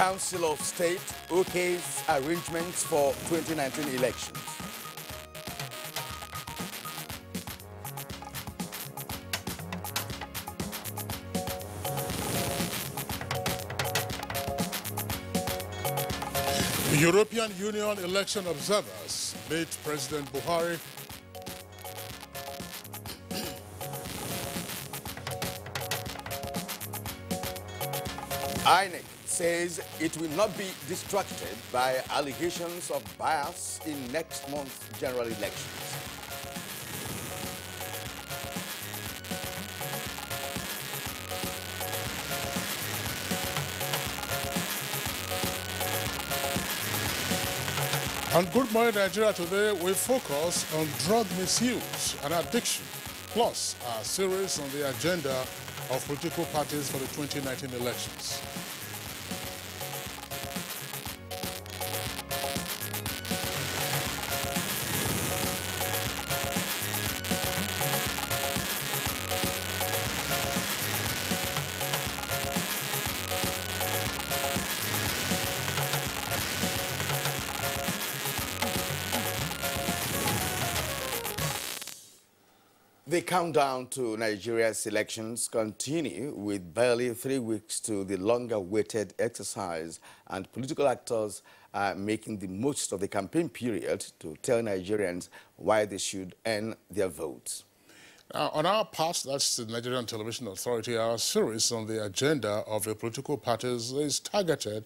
Council of State okays arrangements for 2019 elections. European Union election observers meet President Buhari. INEC says it will not be distracted by allegations of bias in next month's general elections. On Good Morning Nigeria today, we focus on drug misuse and addiction, plus a series on the agenda of political parties for the 2019 elections. The countdown to Nigeria's elections continue with barely 3 weeks to the longer-awaited exercise, and political actors are making the most of the campaign period to tell Nigerians why they should earn their votes. On our part, that's the Nigerian Television Authority, our series on the agenda of the political parties is targeted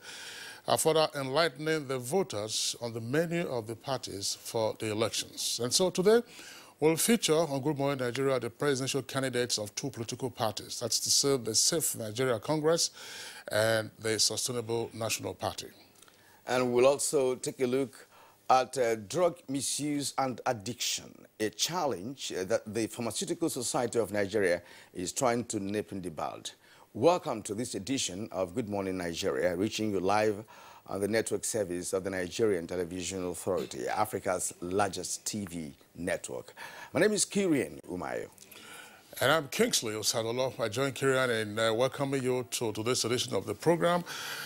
at further enlightening the voters on the menu of the parties for the elections. And so today, we'll feature on Good Morning Nigeria the presidential candidates of two political parties. That's the Safe Nigeria Congress and the Sustainable National Party. And we'll also take a look at drug misuse and addiction, a challenge that the Pharmaceutical Society of Nigeria is trying to nip in the bud. Welcome to this edition of Good Morning Nigeria, reaching you live on the network service of the Nigerian Television Authority, Africa's largest TV network. My name is Kirian Umayo. And I'm Kingsley Osadolo. I join Kirian in welcoming you to this edition of the program,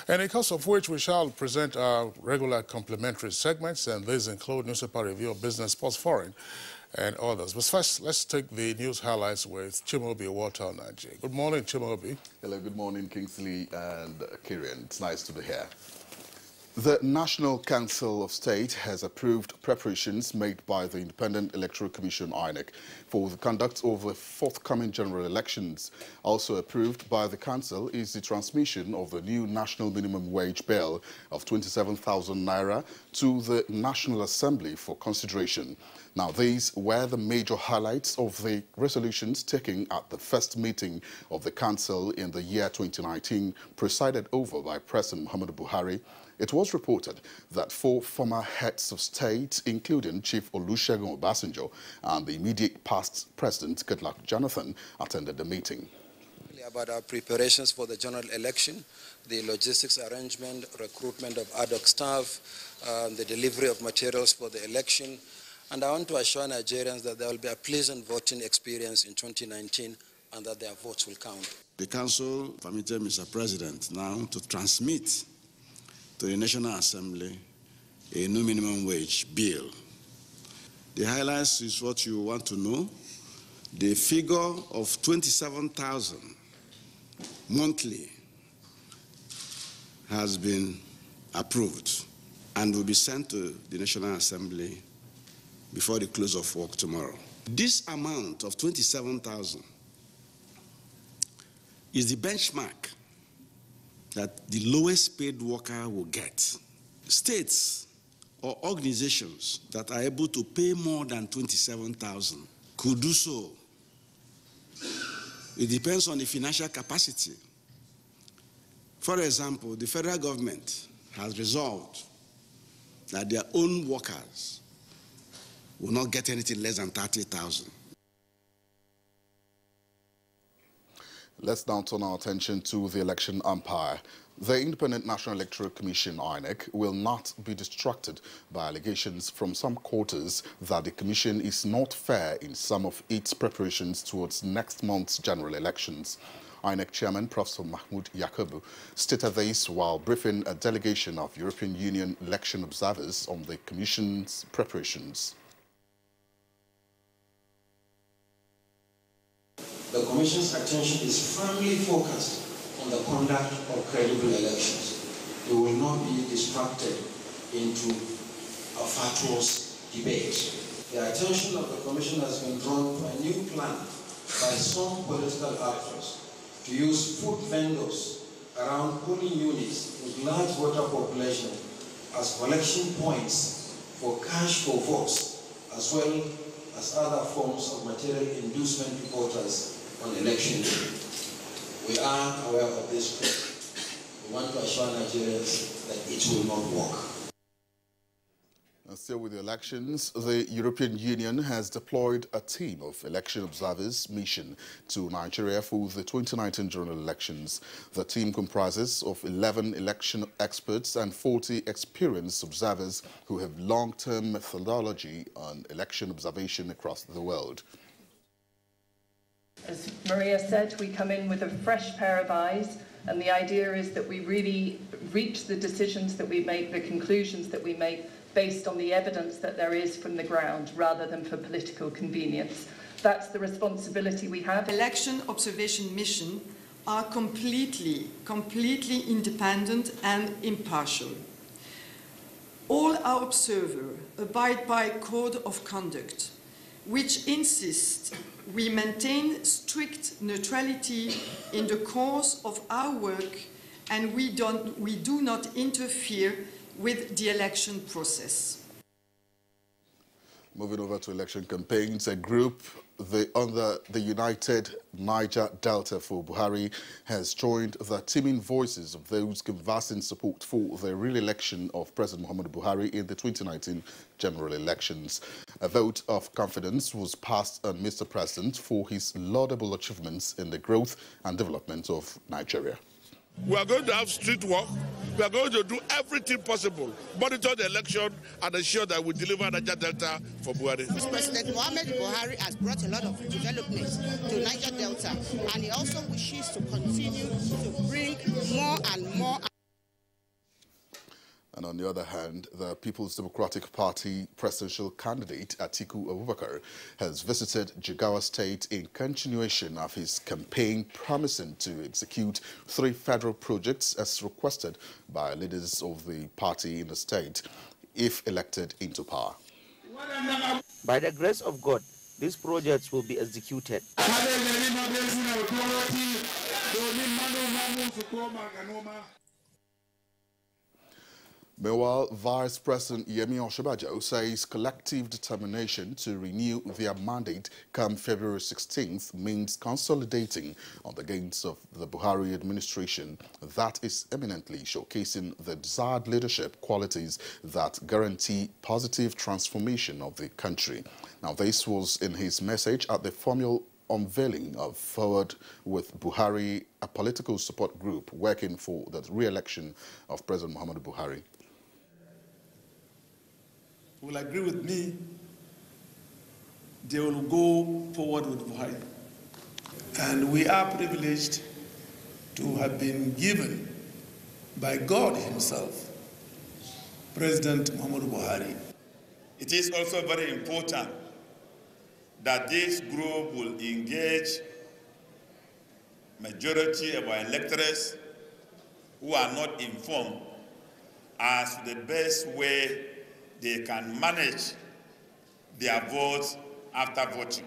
and in course of which we shall present our regular complimentary segments, and these include newspaper review of business, sports, foreign, and others. But first, let's take the news highlights with Chimaobi Walter Naji. Good morning, Chimaobi. Hello, good morning, Kingsley and Kirian. It's nice to be here. The National Council of State has approved preparations made by the Independent Electoral Commission, INEC, for the conduct of the forthcoming general elections. Also approved by the Council is the transmission of the new National Minimum Wage Bill of 27,000 naira to the National Assembly for consideration. Now, these were the major highlights of the resolutions taken at the first meeting of the Council in the year 2019, presided over by President Muhammadu Buhari. It was reported that 4 former heads of state, including Chief Olusegun Obasanjo and the immediate past President Goodluck Jonathan, attended the meeting. About our preparations for the general election, the logistics arrangement, recruitment of ad hoc staff, the delivery of materials for the election. And I want to assure Nigerians that there will be a pleasant voting experience in 2019 and that their votes will count. The Council permitted Mr. President now to transmit to the National Assembly a new minimum wage bill. The highlights is what you want to know. The figure of 27,000 monthly has been approved and will be sent to the National Assembly before the close of work tomorrow. This amount of 27,000 is the benchmark that the lowest paid worker will get. States or organizations that are able to pay more than 27,000 could do so. It depends on the financial capacity. For example, the federal government has resolved that their own workers will not get anything less than 30,000. Let's now turn our attention to the election umpire. The Independent National Electoral Commission, INEC, will not be distracted by allegations from some quarters that the Commission is not fair in some of its preparations towards next month's general elections. INEC Chairman Professor Mahmoud Yakubu stated this while briefing a delegation of European Union election observers on the Commission's preparations. The Commission's attention is firmly focused on the conduct of credible elections. We will not be distracted into a fatuous debate. The attention of the Commission has been drawn to a new plan by some political actors to use food vendors around polling units with large voter population as collection points for cash for votes, as well as other forms of material inducement to voters on election day. We are aware of this threat. We want to assure Nigerians that it will not work. And still with the elections, the European Union has deployed a team of election observers mission to Nigeria for the 2019 general elections. The team comprises of 11 election experts and 40 experienced observers who have long-term methodology on election observation across the world. As Maria said, we come in with a fresh pair of eyes, and the idea is that we really reach the decisions that we make, the conclusions that we make, based on the evidence that there is from the ground, rather than for political convenience. That's the responsibility we have. Election observation missions are completely independent and impartial. All our observers abide by a code of conduct, which insists we maintain strict neutrality in the course of our work, and we do not interfere with the election process. Moving over to election campaigns, a group under the United Niger Delta for Buhari has joined the teeming voices of those canvassing support for the re-election of President Muhammadu Buhari in the 2019 general elections. A vote of confidence was passed on Mr. President for his laudable achievements in the growth and development of Nigeria. We are going to have street work. We are going to do everything possible, monitor the election and ensure that we deliver Niger Delta for Buhari. President Muhammadu Buhari has brought a lot of developments to Niger Delta, and he also wishes to continue to bring more and more. And on the other hand, the People's Democratic Party presidential candidate Atiku Abubakar has visited Jigawa State in continuation of his campaign, promising to execute 3 federal projects as requested by leaders of the party in the state if elected into power. By the grace of God, these projects will be executed. Meanwhile, Vice President Yemi Osinbajo says collective determination to renew their mandate come February 16th means consolidating on the gains of the Buhari administration that is eminently showcasing the desired leadership qualities that guarantee positive transformation of the country. Now, this was in his message at the formal unveiling of Forward with Buhari, a political support group working for the re-election of President Muhammadu Buhari. Will agree with me, they will go forward with Buhari. And we are privileged to have been given by God himself, President Muhammadu Buhari. It is also very important that this group will engage majority of our electors who are not informed as to the best way they can manage their votes after voting.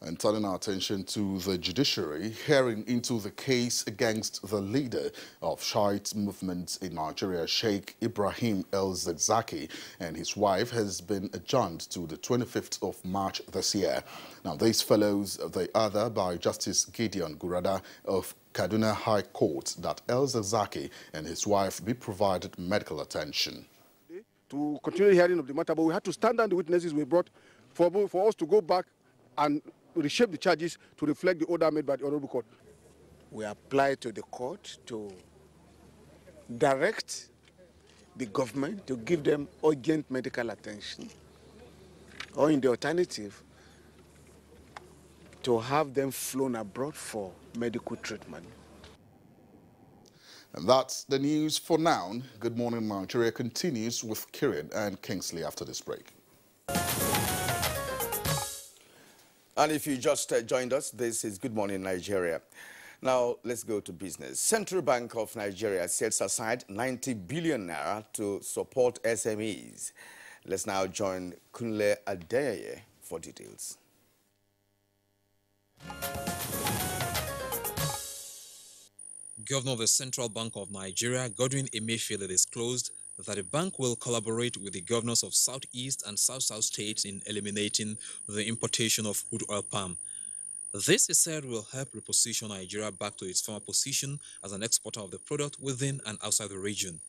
And turning our attention to the judiciary, hearing into the case against the leader of Shiite movement in Nigeria, Sheikh Ibrahim El-Zakzaky, and his wife has been adjourned to the 25th of March this year. Now, this follows the order by Justice Gideon Gurada of Kaduna High Court that El-Zakzaky and his wife be provided medical attention. To continue the hearing of the matter, but we had to stand down the witnesses we brought for us to go back and reshape the charges to reflect the order made by the Honorable Court. We apply to the court to direct the government to give them urgent medical attention, or in the alternative, to have them flown abroad for medical treatment. And that's the news for now. Good Morning Nigeria continues with Kieran and Kingsley after this break. And if you just joined us, this is Good Morning Nigeria. Now, let's go to business. Central Bank of Nigeria sets aside 90 billion naira to support SMEs. Let's now join Kunle Adeyeye for details. Governor of the Central Bank of Nigeria, Godwin Emefiele, disclosed that the bank will collaborate with the governors of Southeast and South-South states in eliminating the importation of crude oil palm. This, he said, will help reposition Nigeria back to its former position as an exporter of the product within and outside the region.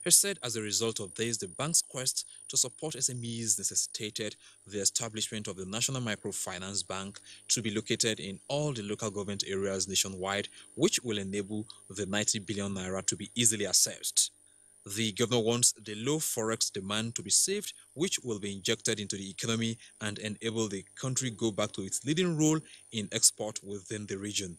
He said as a result of this, the bank's quest to support SMEs necessitated the establishment of the National Microfinance Bank to be located in all the local government areas nationwide, which will enable the 90 billion naira to be easily accessed. The governor wants the low forex demand to be saved, which will be injected into the economy and enable the country go back to its leading role in export within the region.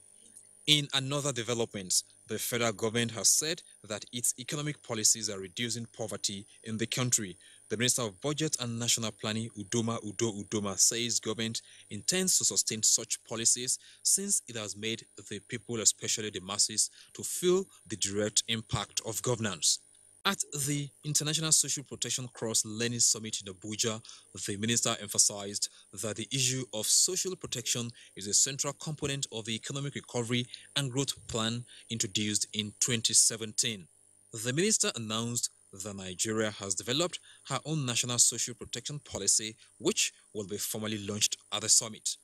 In another development, the federal government has said that its economic policies are reducing poverty in the country. The Minister of Budget and National Planning, Udoma, says government intends to sustain such policies since it has made the people, especially the masses, to feel the direct impact of governance. At the International Social Protection Cross-Learning Summit in Abuja, the minister emphasized that the issue of social protection is a central component of the economic recovery and growth plan introduced in 2017. The minister announced that Nigeria has developed her own national social protection policy, which will be formally launched at the summit.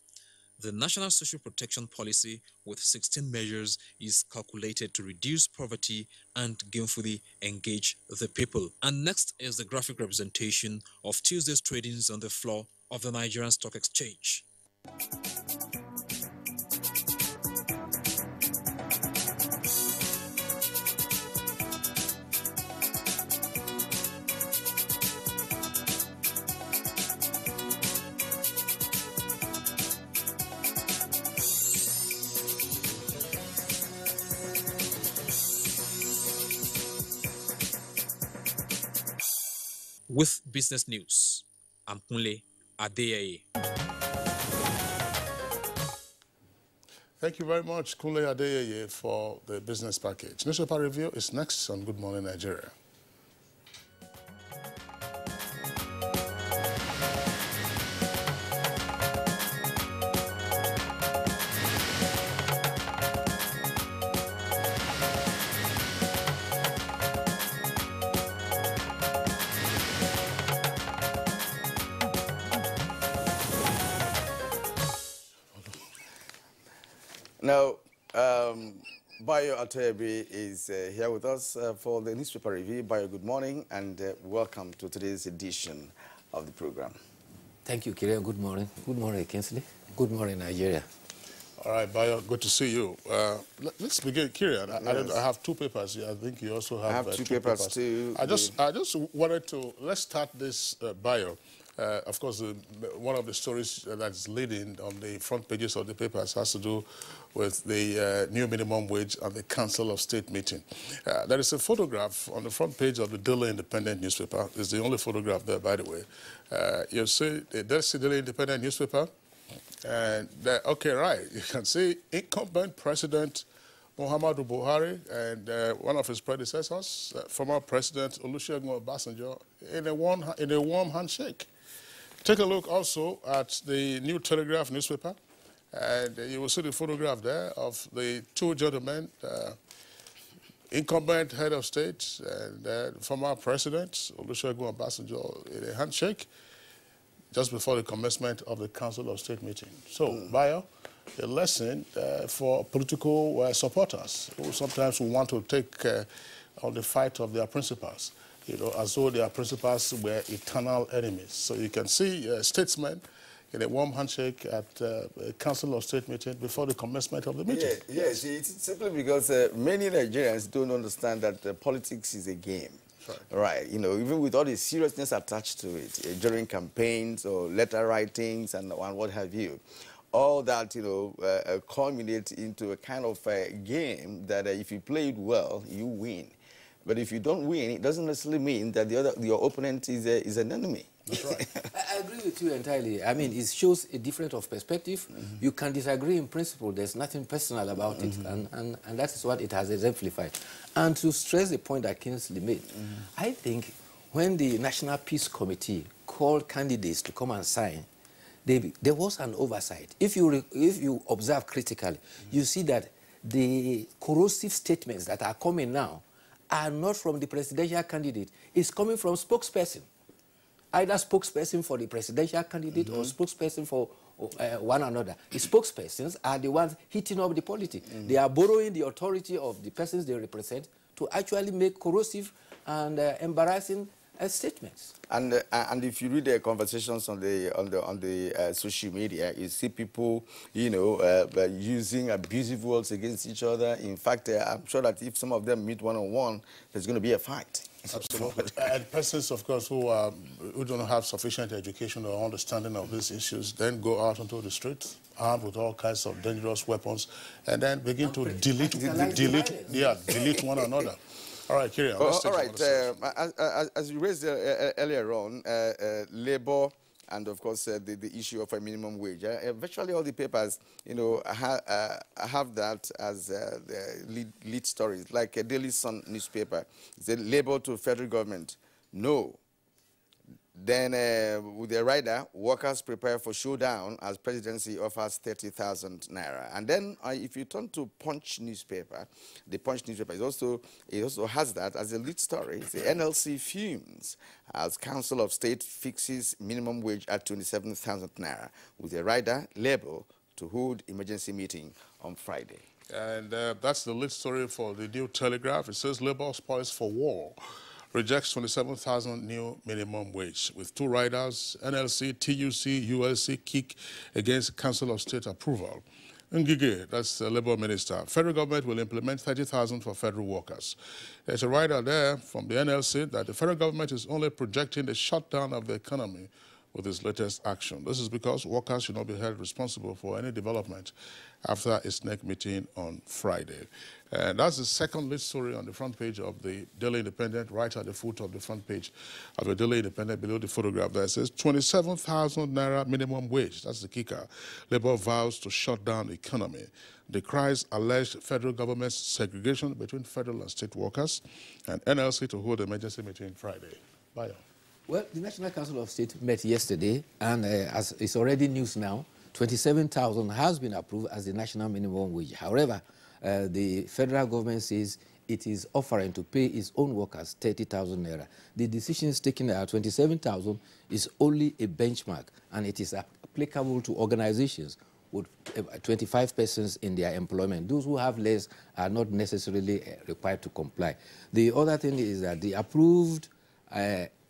The National Social Protection Policy, with 16 measures, is calculated to reduce poverty and gainfully engage the people. And next is the graphic representation of Tuesday's tradings on the floor of the Nigerian Stock Exchange. With business news, I'm Kunle Adeyeye. Thank you very much, Kunle Adeyeye, for the business package. Newspaper review is next on Good Morning Nigeria. Now, Bayo Atebi is here with us for the newspaper review. Bayo, good morning and welcome to today's edition of the program. Thank you, Kieran. Good morning. Good morning, Kingsley. Good morning, Nigeria. All right, Bayo, good to see you. Let's begin, Kieran. Yes. I have two papers here. I think you also have, I have two papers too. I just wanted to, let's start this, Bayo. Of course, one of the stories that's leading on the front pages of the papers has to do with the new minimum wage and the Council of State meeting. There is a photograph on the front page of the Daily Independent newspaper. It's the only photograph there, by the way. You see the Daily Independent newspaper. And okay, right, you can see incumbent President Muhammadu Buhari and one of his predecessors, former President Olusegun Obasanjo, in a warm handshake. Take a look also at the New Telegraph newspaper, and you will see the photograph there of the two gentlemen, incumbent head of state and former President Olusegun Obasanjo, in a handshake just before the commencement of the Council of State meeting. So, Bayo, a lesson for political supporters who sometimes want to take on the fight of their principals, you know, as though their principals were eternal enemies. So you can see statesmen in a warm handshake at a Council of State meeting before the commencement of the meeting. Yeah, yes, it's simply because many Nigerians don't understand that politics is a game. Right, you know, even with all the seriousness attached to it, during campaigns or letter writings and what have you. all that, culminate into a kind of a game that if you play it well, you win. But if you don't win, it doesn't necessarily mean that your opponent is an enemy. That's right. I agree with you entirely. I mean, it shows a difference of perspective. You can disagree in principle. There's nothing personal about it, and that is what it has exemplified. And to stress the point that Kingsley made, I think when the National Peace Committee called candidates to come and sign, there was an oversight. If you observe critically, you see that the corrosive statements that are coming now are not from the presidential candidate. It's coming from spokesperson. Either spokesperson for the presidential candidate or spokesperson for one another. The spokespersons are the ones heating up the politics. They are borrowing the authority of the persons they represent to actually make corrosive and embarrassing statements. And if you read the conversations on the social media, you see people, using abusive words against each other. In fact, I'm sure that if some of them meet one-on-one, there's going to be a fight. Absolutely. And persons, of course, who don't have sufficient education or understanding of these issues, then go out onto the streets, armed with all kinds of dangerous weapons, and then begin to delete one another. All right, Kirian, let's take as you raised earlier on, labor and, of course, the issue of a minimum wage. Virtually all the papers, have that as the lead stories, like a Daily Sun newspaper. It's a labor to federal government. No. Then, with the rider, workers prepare for showdown as presidency offers 30,000 naira. And then, if you turn to Punch newspaper, the Punch newspaper it also has that as a lead story. The NLC fumes as Council of State fixes minimum wage at 27,000 naira, with a rider label to hold emergency meeting on Friday. And that's the lead story for the New Telegraph. It says labor spoils for war. Rejects 27,000 new minimum wage. With two riders, NLC, TUC, ULC kick against Council of State approval. Ngige, that's the Labour Minister. Federal government will implement 30,000 for federal workers. There's a rider there from the NLC that the federal government is only projecting the shutdown of the economy with its latest action. This is because workers should not be held responsible for any development after a snake meeting on Friday. And that's the second lead story on the front page of the Daily Independent, right at the foot of the front page of the Daily Independent, below the photograph there. It says 27,000 naira minimum wage. That's the kicker. Labour vows to shut down the economy. Decries alleged federal government's segregation between federal and state workers, and NLC to hold emergency meeting Friday. Bye. Well, the National Council of State met yesterday, and as it's already news now, 27,000 has been approved as the national minimum wage. However, the federal government says it is offering to pay its own workers 30,000 naira. The decisions taken at 27,000 is only a benchmark, and it is applicable to organizations with 25 persons in their employment. Those who have less are not necessarily required to comply. The other thing is that the approved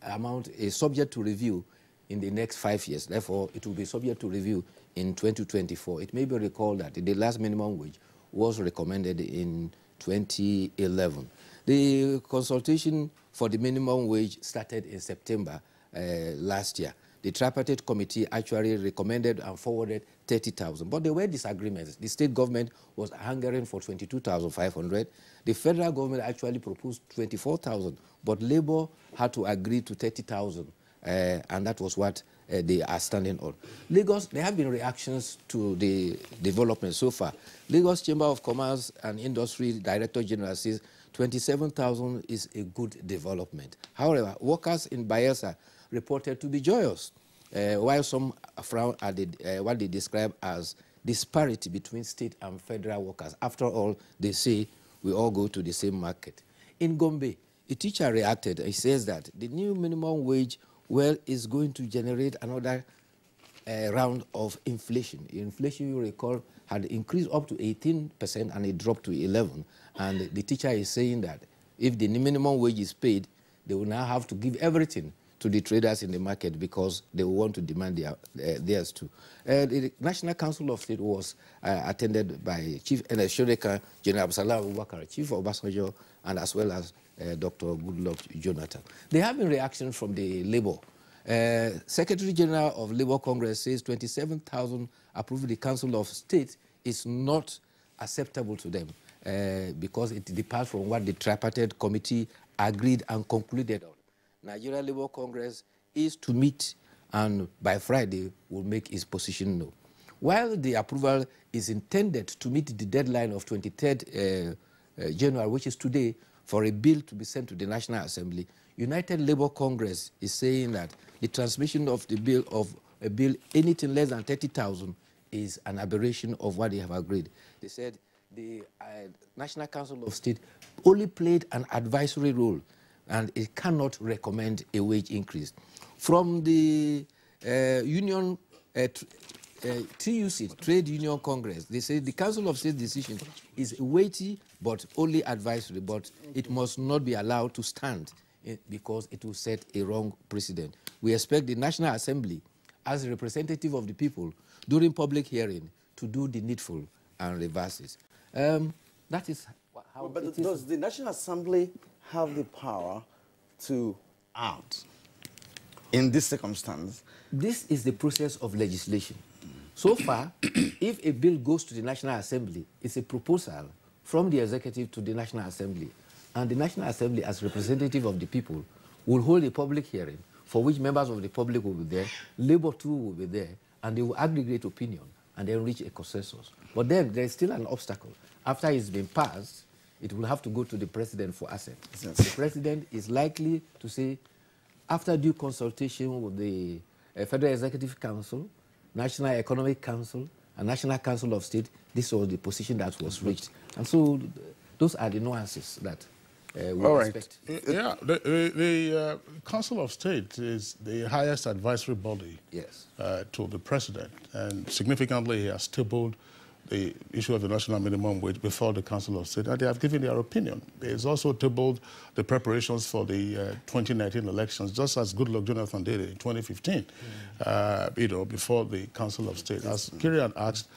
amount is subject to review in the next 5 years. Therefore, it will be subject to review in 2024. It may be recalled that the last minimum wage was recommended in 2011. The consultation for the minimum wage started in September last year. The tripartite committee actually recommended and forwarded 30,000, but there were disagreements. The state government was hankering for 22,500. The federal government actually proposed 24,000, but Labour had to agree to 30,000, and that was what they are standing on. Lagos, there have been reactions to the development so far. Lagos Chamber of Commerce and Industry Director General says 27,000 is a good development. However, workers in Bayelsa reported to be joyous, while some frown at what they describe as disparity between state and federal workers. After all, they say we all go to the same market. In Gombe, a teacher reacted. He says that the new minimum wage, well, is going to generate another round of inflation. Inflation, you recall, had increased up to 18% and it dropped to 11%. And the teacher is saying that if the minimum wage is paid, they will now have to give everything to the traders in the market because they will want to demand theirs too. The National Council of State was attended by Chief Shoreka General Absalam Abubakar, Chief Obasanjo, and as well as Dr. Goodluck Jonathan. There have been reactions from the Labour. Secretary General of Labour Congress says 27,000 approved the Council of State is not acceptable to them because it departs from what the tripartite committee agreed and concluded on. Nigerian Labour Congress is to meet and by Friday will make its position known. While the approval is intended to meet the deadline of 23rd January, which is today, for a bill to be sent to the National Assembly, United Labour Congress is saying that the transmission of the bill of a bill anything less than 30,000 is an aberration of what they have agreed. They said the National Council of State only played an advisory role and it cannot recommend a wage increase. From the union TUC, Trade Union Congress, they say the Council of State decision is weighty but only advisory, but it must not be allowed to stand because it will set a wrong precedent. We expect the National Assembly, as a representative of the people, during public hearing, to do the needful and reverse it. That is how but it does the National Assembly have the power to act in this circumstance? This is the process of legislation. So far, if a bill goes to the National Assembly, it's a proposal from the executive to the National Assembly. And the National Assembly, as representative of the people, will hold a public hearing for which members of the public will be there, Labour too will be there, and they will aggregate opinion and then reach a consensus. But then there's still an obstacle. After it's been passed, it will have to go to the president for assent. Yes. The president is likely to say, after due consultation with the Federal Executive Council, National Economic Council, and National Council of State, this was the position that was reached. And so those are the nuances that we expect. Yeah, the Council of State is the highest advisory body to the president. And significantly, he has tabled the issue of the national minimum wage before the Council of State, and they have given their opinion. He has also tabled the preparations for the 2019 elections, just as Goodluck Jonathan did in 2015, before the Council of State. As Kirian asked,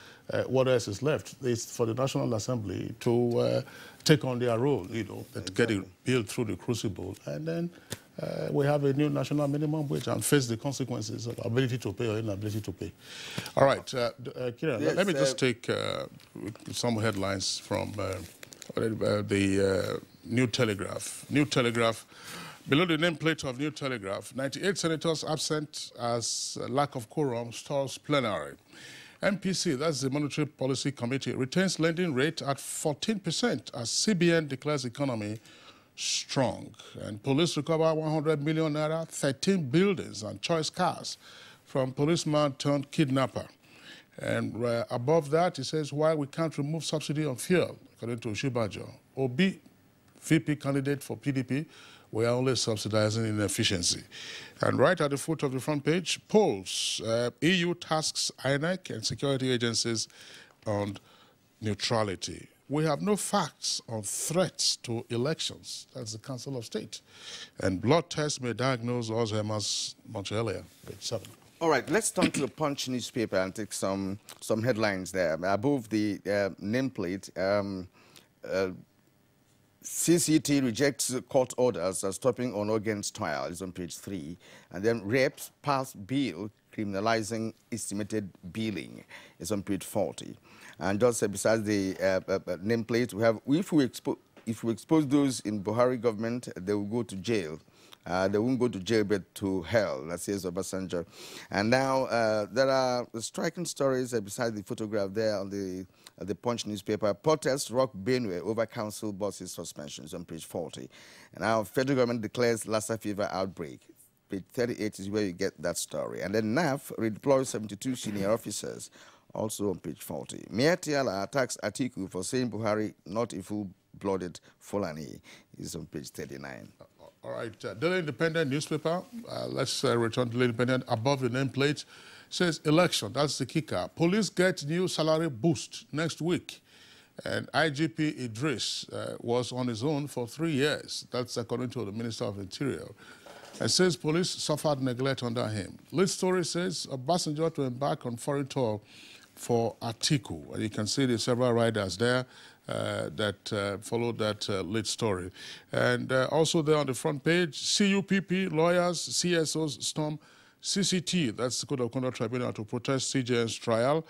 what else is left? It's for the National Assembly to take on their role, get it built through the crucible, and then we have a new national minimum wage and face the consequences of ability to pay or inability to pay. All right, Kieran, let me just take some headlines from the New Telegraph. New Telegraph, below the nameplate of New Telegraph, 98 senators absent as lack of quorum stalls plenary. MPC, that's the Monetary Policy Committee, retains lending rate at 14% as CBN declares economy strong. And police recover 100 million naira, 13 buildings and choice cars from policeman turned kidnapper. And above that, it says, why we can't remove subsidy on fuel, according to Shibajo. Obi, VP candidate for PDP, we are only subsidizing inefficiency. And right at the foot of the front page, polls, EU tasks INEC and security agencies on neutrality. We have no facts on threats to elections. That's the Council of State. And blood tests may diagnose Alzheimer's much earlier, page 7. All right, let's turn to the Punch newspaper and take some headlines there. Above the nameplate, CCT rejects court orders stopping Onogen's trial, is on page 3. And then reps pass bill criminalizing estimated billing, is on page 40. And just besides the nameplate, we have, if we expose those in Buhari government, they will go to jail. They won't go to jail, but to hell, that says Obasanjo. And now there are striking stories beside the photograph there on the Punch newspaper. Protests rock Benue over council buses suspensions, on page 40. And now federal government declares Lassa fever outbreak. Page 38 is where you get that story. And then NAF redeploys 72 senior officers, also on page 40. Mayor Tiala attacks Atiku for saying Buhari not a full-blooded Fulani, is on page 39. All right, Daily Independent newspaper, let's return to Daily Independent. Above the nameplate says election, that's the kicker. Police get new salary boost next week. And IGP Idris was on his own for 3 years. That's according to the Minister of Interior. It says police suffered neglect under him. Lead story says Obasanjo to embark on foreign tour for Atiku. And you can see the several riders there that followed that lead story. And also there on the front page, CUPP, lawyers, CSOs storm CCT, that's the Code of Conduct Tribunal, to protest CJN's trial,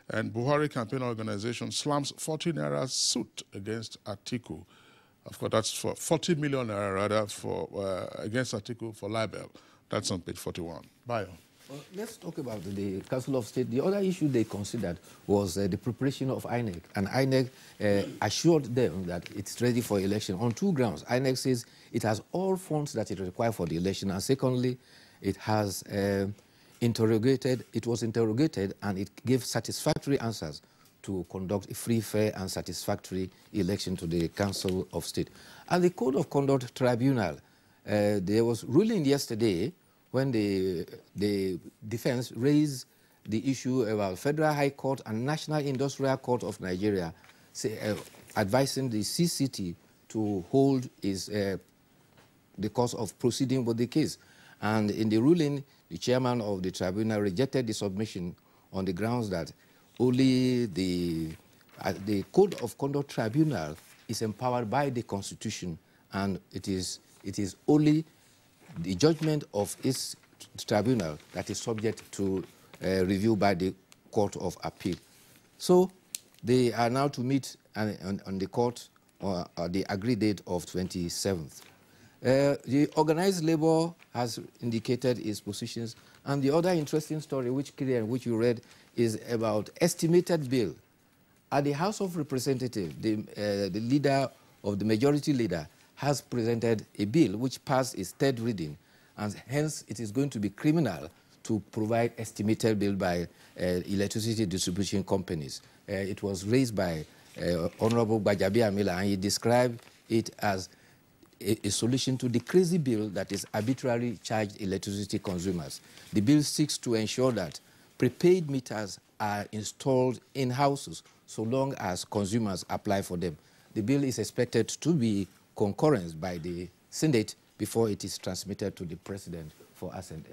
and Buhari campaign organization slams 40 naira suit against Atiku. Of course, that's for 40 million naira rather for against Atiku for libel. That's on page 41. Bio. Well, let's talk about the Council of State. The other issue they considered was the preparation of INEC. And INEC assured them that it's ready for election on two grounds. INEC says it has all funds that it requires for the election. And secondly, it has it was interrogated and it gave satisfactory answers to conduct a free, fair and satisfactory election to the Council of State. At the Code of Conduct Tribunal, there was ruling yesterday when the defense raised the issue about Federal High Court and National Industrial Court of Nigeria advising the CCT to hold the course of proceeding with the case. And in the ruling, the chairman of the tribunal rejected the submission on the grounds that only the Code of Conduct Tribunal is empowered by the Constitution, and it is only the judgment of its tribunal that is subject to review by the Court of Appeal. So they are now to meet on the court or the agreed date of 27th. The organized labor has indicated its positions, and the other interesting story which you read is about estimated bill. At the House of Representatives, the leader of the majority leader has presented a bill which passed its third reading, and hence it is going to be criminal to provide estimated bill by electricity distribution companies. It was raised by Honorable Bajabi Amila, and he described it as a solution to the crazy bill that is arbitrarily charged electricity consumers. The bill seeks to ensure that prepaid meters are installed in houses so long as consumers apply for them. The bill is expected to be concurrenced by the Senate before it is transmitted to the President for assent.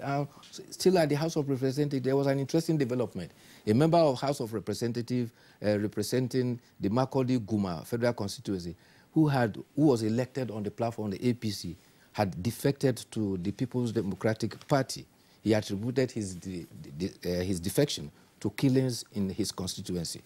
Still at the House of Representatives, there was an interesting development. A member of House of Representatives representing the Makurdi Guma Federal Constituency, who was elected on the platform of the APC, had defected to the People's Democratic Party. He attributed his defection to killings in his constituency.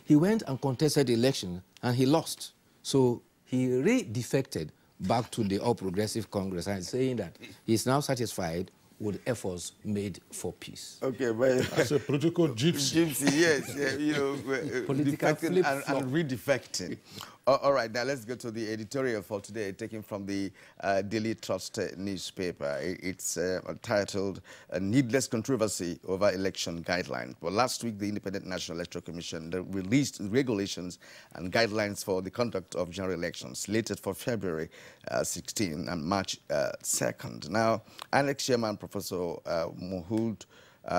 He went and contested the election, and he lost. So he re-defected back to the All Progressive Congress and saying that he's now satisfied with efforts made for peace. Okay, but that's a political gypsy. Gypsy, yes, you know, defecting and re-defecting. All right, now let's go to the editorial for today, taken from the Daily Trust newspaper. It's titled Needless Controversy Over Election Guidelines. Well, last week, the Independent National Electoral Commission released regulations and guidelines for the conduct of general elections, slated for February 16 and March 2nd. Now, INEC Chairman Professor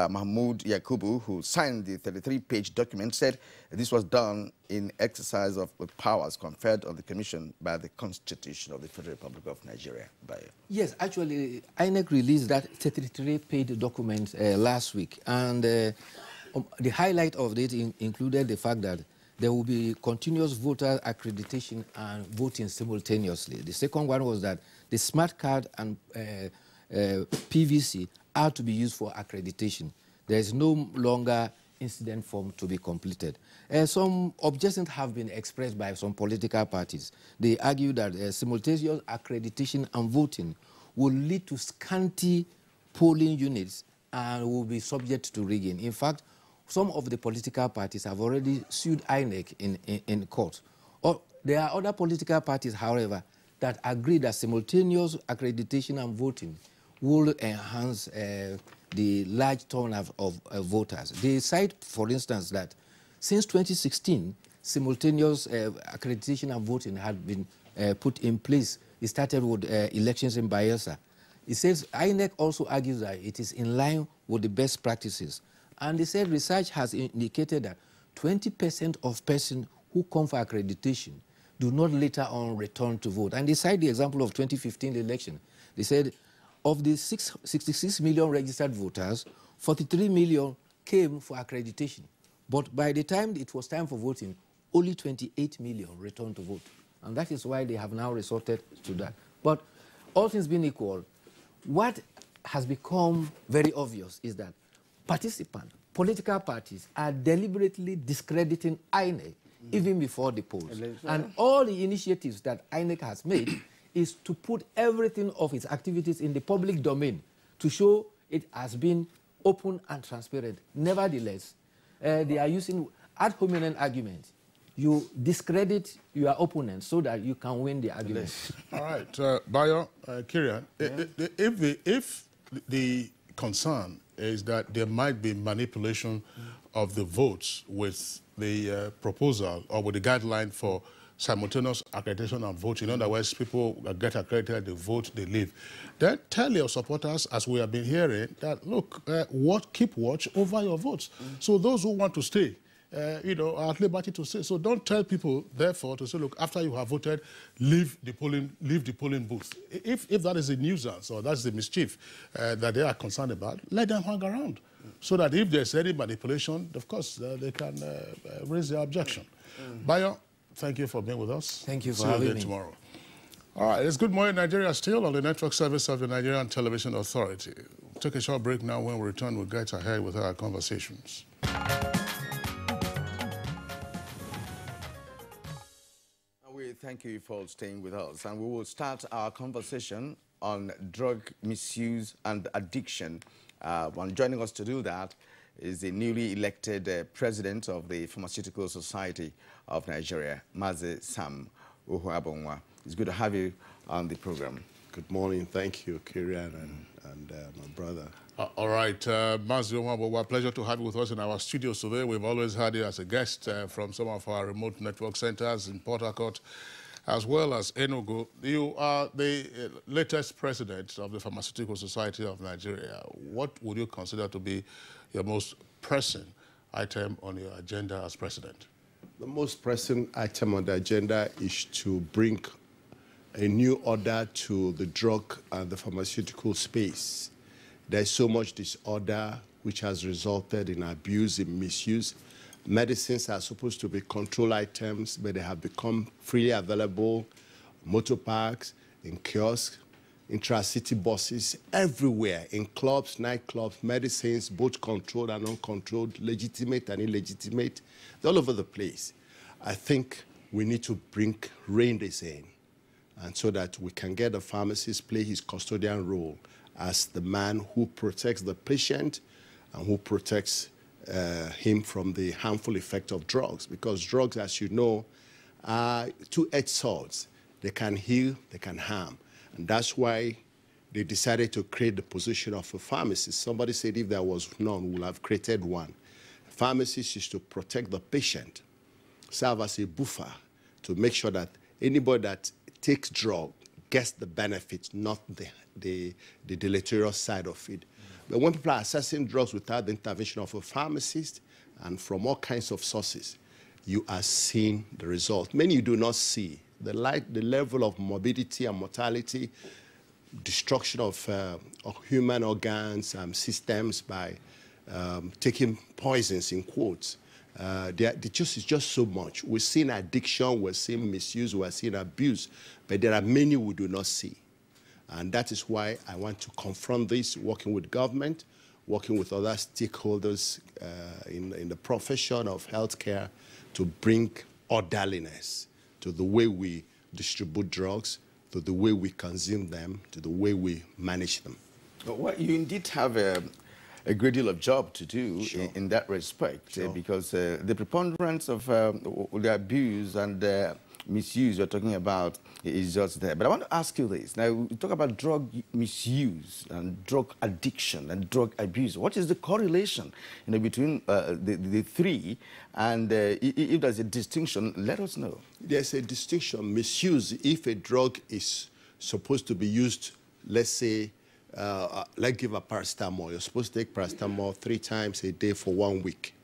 Mahmoud Yakubu, who signed the 33-page document, said this was done in exercise of the powers conferred on the Commission by the Constitution of the Federal Republic of Nigeria. Yes, actually, INEC released that 33-page document last week, and the highlight of it included the fact that there will be continuous voter accreditation and voting simultaneously. The second one was that the smart card and PVC are to be used for accreditation. There is no longer incident form to be completed. Some objections have been expressed by some political parties. They argue that simultaneous accreditation and voting will lead to scanty polling units and will be subject to rigging. In fact, some of the political parties have already sued INEC in court. There are other political parties, however, that agree that simultaneous accreditation and voting will enhance the large turnout of voters. They cite, for instance, that since 2016, simultaneous accreditation and voting had been put in place. It started with elections in Bayelsa. It says INEC also argues that it is in line with the best practices. And they said research has indicated that 20% of persons who come for accreditation do not later on return to vote. And they cite the example of 2015 election. They said of the 66 million registered voters, 43 million came for accreditation. But by the time it was time for voting, only 28 million returned to vote. And that is why they have now resorted to that. But all things being equal, what has become very obvious is that political parties are deliberately discrediting INEC even before the polls. And all the initiatives that INEC has made is to put everything of its activities in the public domain to show it has been open and transparent. Nevertheless, they are using ad hominem arguments. You discredit your opponent so that you can win the argument. All right, Bayo, Kirian, if the concern is that there might be manipulation of the votes with the proposal or with the guideline for simultaneous accreditation and voting, in other words, people get accredited, they vote, they leave, then tell your supporters, as we have been hearing, that, look, keep watch over your votes. So those who want to stay, are at liberty to stay. So don't tell people, therefore, to say, look, after you have voted, leave the polling booth. If that is a nuisance or that's the mischief that they are concerned about, let them hang around. So that if there's any manipulation, of course, they can raise their objection. Bayo, thank you for being with us. Thank you for having me. Tomorrow. All right, it's Good Morning Nigeria still on the network service of the Nigerian Television Authority. We'll take a short break now. When we return, we'll get ahead with our conversations. We thank you for staying with us, and we will start our conversation on drug misuse and addiction. And joining us to do that is the newly elected president of the Pharmaceutical Society of Nigeria, Mazi Sam Uhuabonwa. It's good to have you on the program. Good morning. Thank you, Kirian and my brother. All right, Mazi Uhuabonwa, pleasure to have you with us in our studios today. We've always had you as a guest from some of our remote network centers in Port Harcourt, as well as Enugu. You are the latest president of the Pharmaceutical Society of Nigeria. What would you consider to be your most pressing item on your agenda as president? The most pressing item on the agenda is to bring a new order to the drug and the pharmaceutical space. There's so much disorder which has resulted in abuse and misuse. Medicines are supposed to be control items, but they have become freely available, motor parks, in kiosks, intra-city buses, everywhere, in clubs, nightclubs, medicines, both controlled and uncontrolled, legitimate and illegitimate, they're all over the place. I think we need to rein this in, and so that we can get the pharmacist play his custodian role as the man who protects the patient and who protects him from the harmful effect of drugs. Because drugs, as you know, are two-edged swords. They can heal, they can harm. And that's why they decided to create the position of a pharmacist. Somebody said if there was none, we would have created one. A pharmacist is to protect the patient, serve as a buffer to make sure that anybody that takes drug gets the benefits, not the deleterious side of it. But when people are accessing drugs without the intervention of a pharmacist and from all kinds of sources, you are seeing the result. Many you do not see. The level of morbidity and mortality, destruction of human organs and systems by taking poisons, in quotes. It's just so much. We're seeing addiction, we're seeing misuse, we're seeing abuse, but there are many we do not see. And that is why I want to confront this, working with government, working with other stakeholders in the profession of healthcare to bring orderliness to the way we distribute drugs, to the way we consume them, to the way we manage them. Well, you indeed have a great deal of job to do in that respect, because the preponderance of the abuse and misuse you're talking about is just there. But I want to ask you this. Now, we talk about drug misuse and drug addiction and drug abuse. What is the correlation between the three? And if there's a distinction, let us know. There's a distinction. Misuse, if a drug is supposed to be used, let's say, let's give a paracetamol. You're supposed to take paracetamol 3 times a day for 1 week.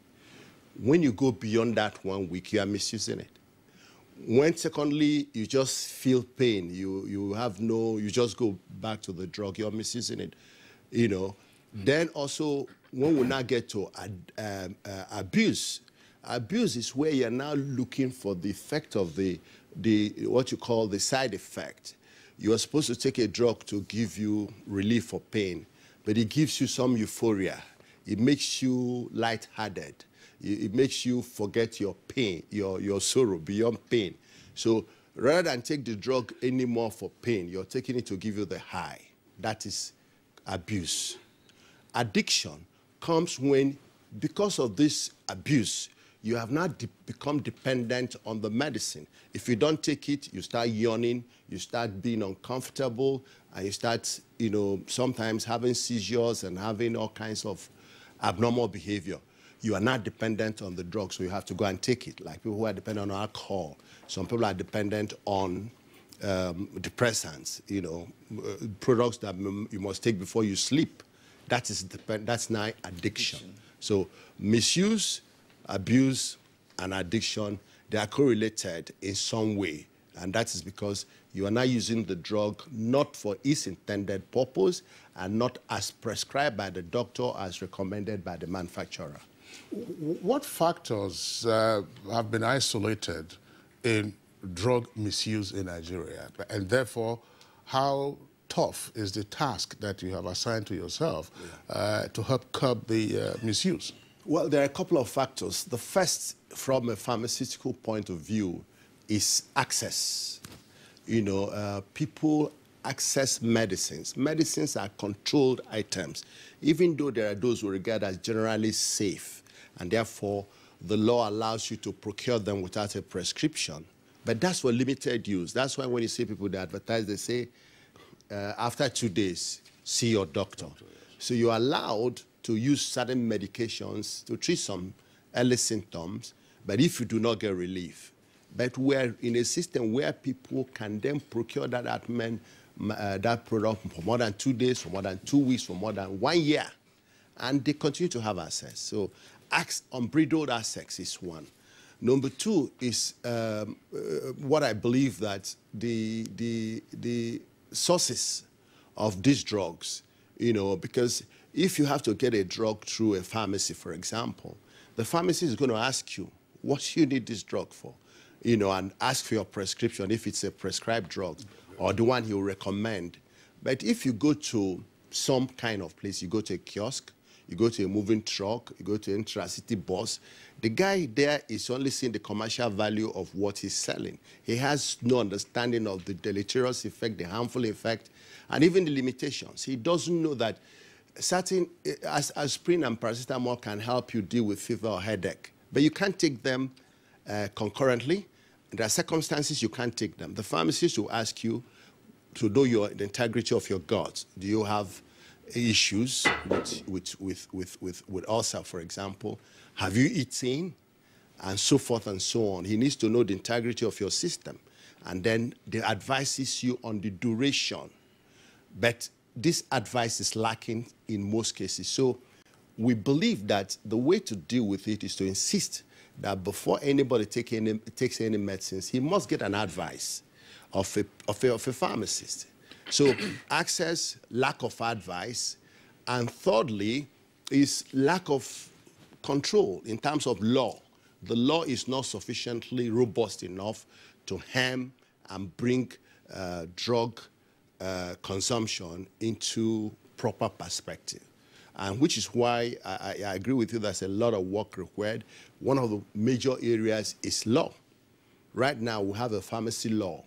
When you go beyond that 1 week, you are misusing it. When, secondly, you just feel pain, you just go back to the drug, you're misusing it, Then also, when we now get to abuse, abuse is where you're now looking for the effect of what you call the side effect. You are supposed to take a drug to give you relief for pain, but it gives you some euphoria. It makes you lighthearted. It makes you forget your pain, your sorrow beyond pain. So rather than take the drug anymore for pain, you're taking it to give you the high. That is abuse. Addiction comes when, because of this abuse, you have now become dependent on the medicine. If you don't take it, you start yawning, you start being uncomfortable, and you start, sometimes having seizures and having all kinds of abnormal behavior. You are not dependent on the drug, so you have to go and take it. Like people who are dependent on alcohol. Some people are dependent on depressants, products that you must take before you sleep. That's now addiction. So misuse, abuse, and addiction, they are correlated in some way. And that is because you are now using the drug not for its intended purpose and not as prescribed by the doctor or as recommended by the manufacturer. What factors have been isolated in drug misuse in Nigeria? And therefore, how tough is the task that you have assigned to yourself to help curb the misuse? Well, there are a couple of factors. The first, from a pharmaceutical point of view, is access. People access medicines. Medicines are controlled items, even though there are those who regard as generally safe, and therefore the law allows you to procure them without a prescription. But that's for limited use. That's why when you see people that advertise, they say, after 2 days, see your doctor. So you're allowed to use certain medications to treat some early symptoms, but if you do not get relief. But we're in a system where people can then procure that product for more than 2 days, for more than 2 weeks, for more than 1 year, and they continue to have access. So unbridled access is one. Number two is what I believe that the sources of these drugs, because if you have to get a drug through a pharmacy, for example, the pharmacy is going to ask you, what do you need this drug for? And ask for your prescription if it's a prescribed drug or the one he will recommend. But if you go to some kind of place, you go to a kiosk, you go to a moving truck, you go to an intra-city bus, the guy there is only seeing the commercial value of what he's selling. He has no understanding of the deleterious effect, the harmful effect, and even the limitations. He doesn't know that certain aspirin and paracetamol can help you deal with fever or headache, but you can't take them concurrently. There are circumstances you can't take them. The pharmacist will ask you to know the integrity of your gut. Do you have issues with ulcer, for example? Have you eaten? And so forth and so on. He needs to know the integrity of your system. And then they advises you on the duration. But this advice is lacking in most cases. So we believe that the way to deal with it is to insist that before anybody takes any medicines, he must get an advice of a pharmacist. So access, lack of advice, and thirdly is lack of control in terms of law. The law is not sufficiently robust enough to hem and bring drug consumption into proper perspective. And which is why I agree with you, there's a lot of work required. One of the major areas is law. Right now, we have a pharmacy law,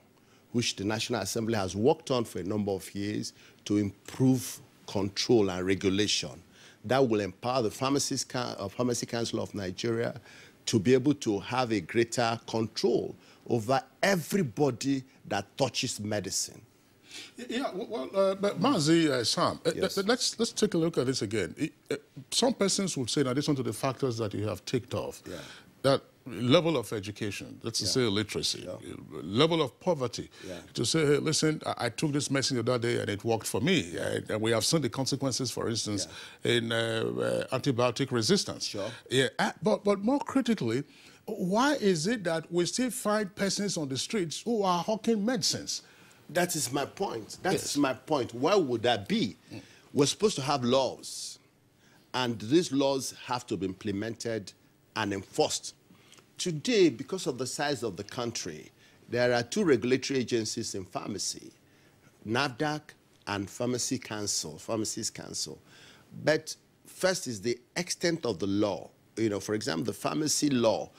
which the National Assembly has worked on for a number of years to improve control and regulation. That will empower the Pharmacy Council of Nigeria to be able to have a greater control over everybody that touches medicine. Yeah, but Mazi, Sam, yes. Let's take a look at this again. Some persons would say, in addition to the factors that you have ticked off, that level of education, let's say literacy, level of poverty, to say, hey, listen, I took this medicine the other day and it worked for me. And we have seen the consequences, for instance, in antibiotic resistance. But more critically, why is it that we still find persons on the streets who are hawking medicines? That is my point. That's my point. Why would that be? We're supposed to have laws, and these laws have to be implemented and enforced. Today, because of the size of the country, there are 2 regulatory agencies in pharmacy, NAFDAC and Pharmacies Council. But first is the extent of the law. For example, the pharmacy law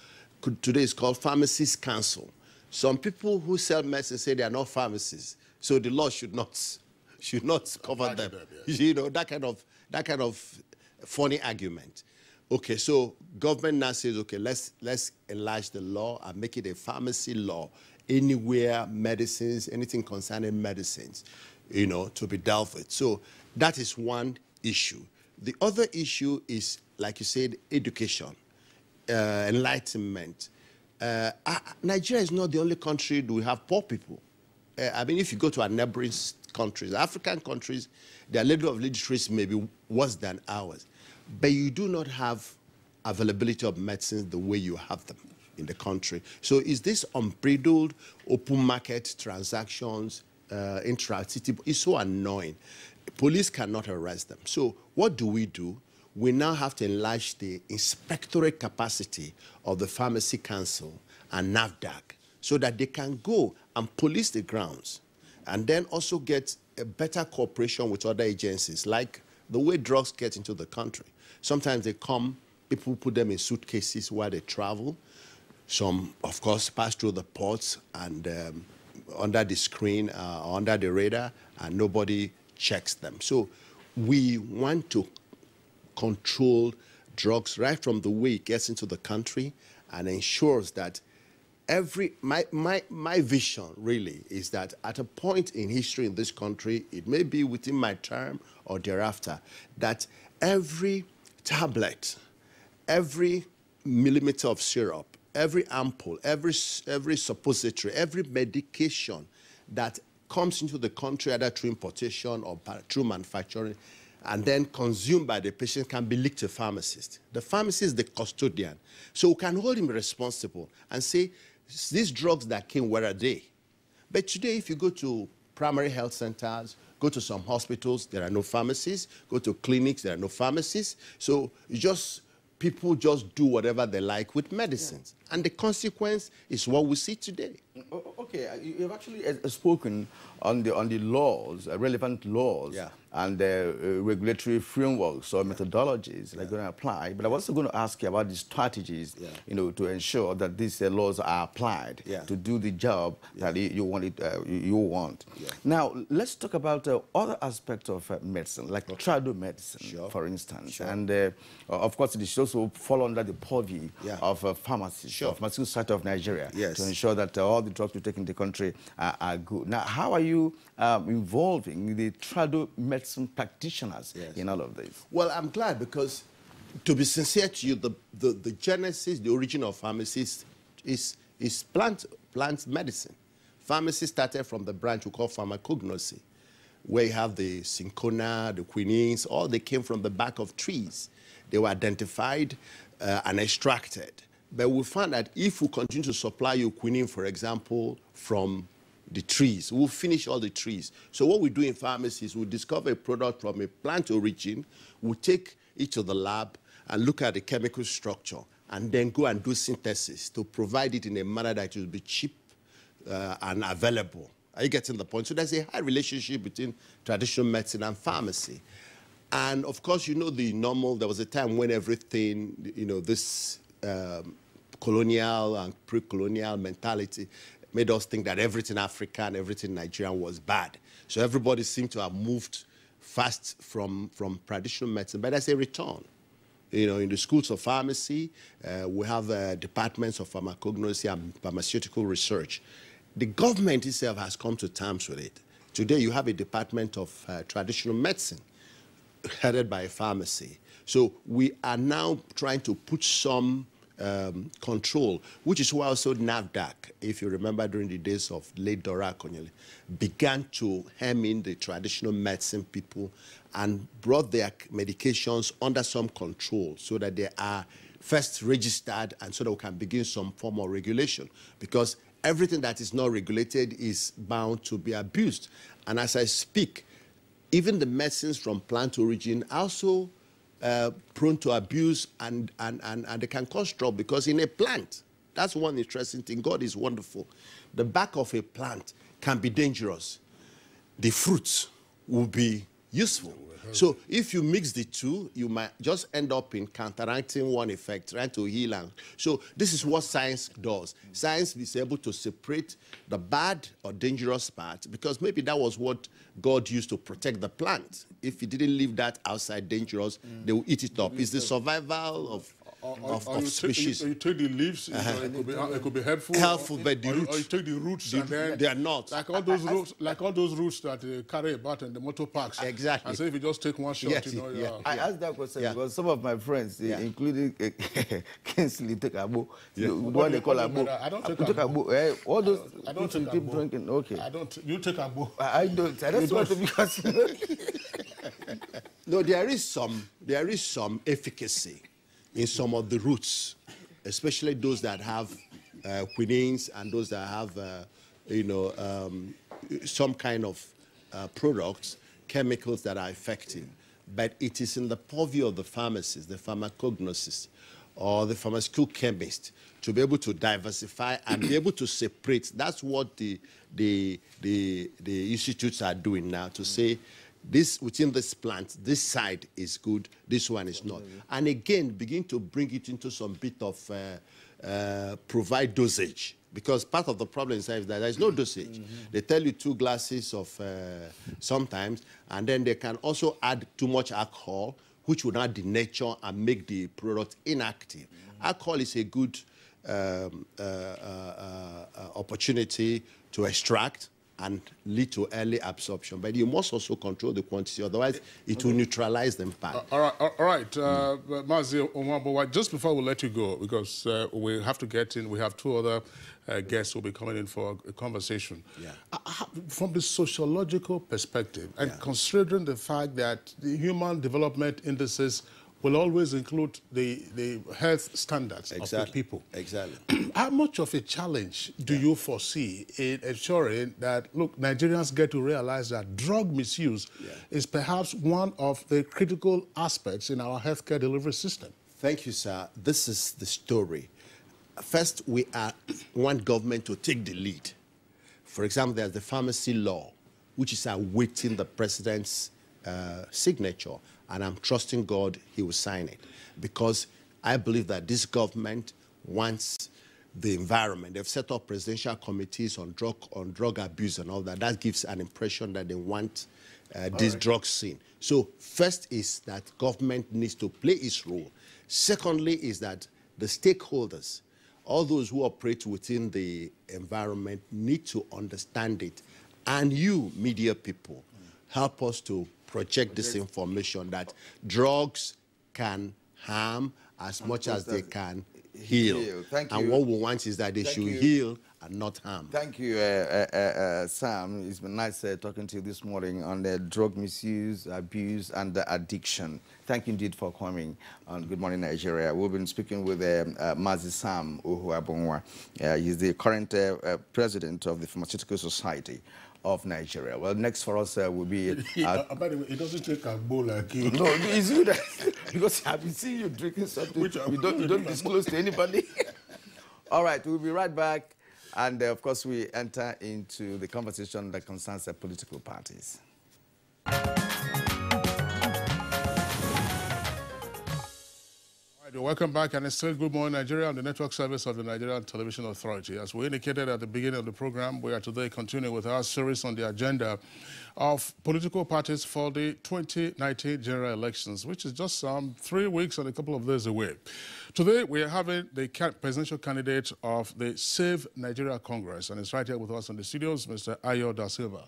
today is called Pharmacies Council. Some people who sell medicine say they are not pharmacists, so the law should not cover them. That kind of funny argument. Okay, so government now says, okay, let's enlarge the law and make it a pharmacy law. Anywhere medicines, anything concerning medicines, to be dealt with. So that is one issue. The other issue is, like you said, education, enlightenment. Nigeria is not the only country that we have poor people. If you go to our neighboring countries, African countries, their level of literacy may be worse than ours. But you do not have availability of medicines the way you have them in the country. So is this unbridled open market transactions, intra-city, it's so annoying. Police cannot arrest them. So what do? We now have to enlarge the inspectorate capacity of the Pharmacy Council and NAFDAC so that they can go and police the grounds and then also get a better cooperation with other agencies, like the way drugs get into the country. Sometimes they come, people put them in suitcases while they travel. Some, of course, pass through the ports and under the screen, under the radar, and nobody checks them. So we want to control drugs right from the way it gets into the country and ensures that my vision really is that at a point in history in this country, it may be within my term or thereafter, that every tablet, every millimeter of syrup, every ampoule, every suppository, every medication that comes into the country either through importation or through manufacturing and then consumed by the patient can be leaked to a pharmacist. The pharmacist is the custodian. So we can hold him responsible and say, these drugs that came, where are they? But today, if you go to primary health centers, go to some hospitals, there are no pharmacists. Go to clinics, there are no pharmacists. So people just do whatever they like with medicines. Yeah. And the consequence is what we see today. Okay, you've actually spoken on the laws, relevant laws, and regulatory frameworks or methodologies that are going to apply. But I'm also going to ask you about the strategies, to ensure that these laws are applied to do the job that you want. Now, let's talk about other aspects of medicine, like trado medicine, for instance. And of course, it should also fall under the purview of pharmacists, of pharmaceutical sector of Nigeria, to ensure that all the drugs we take in the country are good. Now, how are you involving the trado medicine practitioners in all of this? Well, I'm glad because, to be sincere to you, the genesis, the origin of pharmacists is plant medicine. Pharmacy started from the branch we call pharmacognosy, where you have the cinchona, the quinines, all they came from the back of trees. They were identified and extracted. But we found that if we continue to supply you quinine, for example, from the trees, we'll finish all the trees. So what we do in pharmacies, we discover a product from a plant origin, we take it to the lab and look at the chemical structure, and then go and do synthesis to provide it in a manner that it will be cheap and available. Are you getting the point? So there's a high relationship between traditional medicine and pharmacy. And of course, there was a time when everything, this colonial and pre-colonial mentality made us think that everything African, everything Nigerian was bad. So everybody seemed to have moved fast from traditional medicine. But there's a return. In the schools of pharmacy, we have departments of pharmacognosy and pharmaceutical research. The government itself has come to terms with it. Today, you have a department of traditional medicine headed by a pharmacy. So we are now trying to put some control, which is why also NAFDAC, if you remember during the days of late Dora Akonyele, began to hem in the traditional medicine people and brought their medications under some control so that they are first registered and so that we can begin some form of regulation. Because everything that is not regulated is bound to be abused. And as I speak, even the medicines from plant origin are also prone to abuse and they can cause trouble because in a plant, that's one interesting thing. God is wonderful. The back of a plant can be dangerous. The fruits will be useful. So if you mix the two, you might just end up in counteracting one effect, trying to heal. And so this is what science does. Science is able to separate the bad or dangerous part, because maybe that was what God used to protect the plant. If he didn't leave that outside dangerous, they will eat it up. It's the survival of species. You take the leaves, it could be helpful. But the roots. Or you take the roots, and then they are not. Like all those roots that they carry about in the motor parks. Exactly. And so if you just take one shot, I asked that question because some of my friends, including Kingsley, take Abo. What they call Abo. I don't take Abo. All those I don't take keep Abo. drinking. Okay. I don't. You take Abo. I don't. I just want to because. No, there is some efficacy in some of the roots, especially those that have quinines and those that have, some kind of products, chemicals that are effective. But it is in the purview of the pharmacist, the pharmacognosist, or the pharmaceutical chemist to be able to diversify and be able to separate. That's what the institutes are doing now, to say, this within this plant, this side is good, this one is not. And again, begin to bring it into some bit of provide dosage. Because part of the problem is that there is no dosage. They tell you 2 glasses of sometimes, and then they can also add too much alcohol, which would not denature and make the product inactive. Alcohol is a good opportunity to extract and lead to early absorption. But you must also control the quantity, otherwise it will neutralize the impact. All right. Mazi Omwabowa, just before we let you go, because we have to get in, we have 2 other guests who will be coming in for a conversation. From the sociological perspective, and considering the fact that the human development indices will always include the health standards of the people. Exactly. How much of a challenge do you foresee in ensuring that, look, Nigerians get to realize that drug misuse is perhaps one of the critical aspects in our healthcare delivery system? Thank you, sir. This is the story. First, we want government to take the lead. For example, there's the pharmacy law, which is awaiting the president's signature. And I'm trusting God he will sign it, because I believe that this government wants the environment. They've set up presidential committees on drug abuse and all that. That gives an impression that they want this drug scene. So first is that government needs to play its role. Secondly is that the stakeholders, all those who operate within the environment, need to understand it. And you, media people, help us to project this information that drugs can harm as much as they can heal. Thank you. And what we want is that they should heal and not harm. Thank you, Sam. It's been nice talking to you this morning on the drug misuse, abuse, and addiction. Thank you indeed for coming on Good Morning Nigeria. We've been speaking with Mazi Sam Uhuabonwa. He's the current president of the Pharmaceutical Society of Nigeria. Well, next for us will be... By the way, it doesn't take a bowl like you. No, it's good. Because I've been seeing you drinking something you don't disclose to anybody. All right, we'll be right back. And, of course, we enter into the conversation that concerns the political parties. Welcome back, and it's still Good Morning Nigeria on the network service of the Nigerian Television Authority. As we indicated at the beginning of the program, we are today continuing with our series on the agenda of political parties for the 2019 general elections, which is just 3 weeks and a couple of days away. Today, we are having the presidential candidate of the Save Nigeria Congress, and it's right here with us in the studios, Mr. Ayo Da Silva.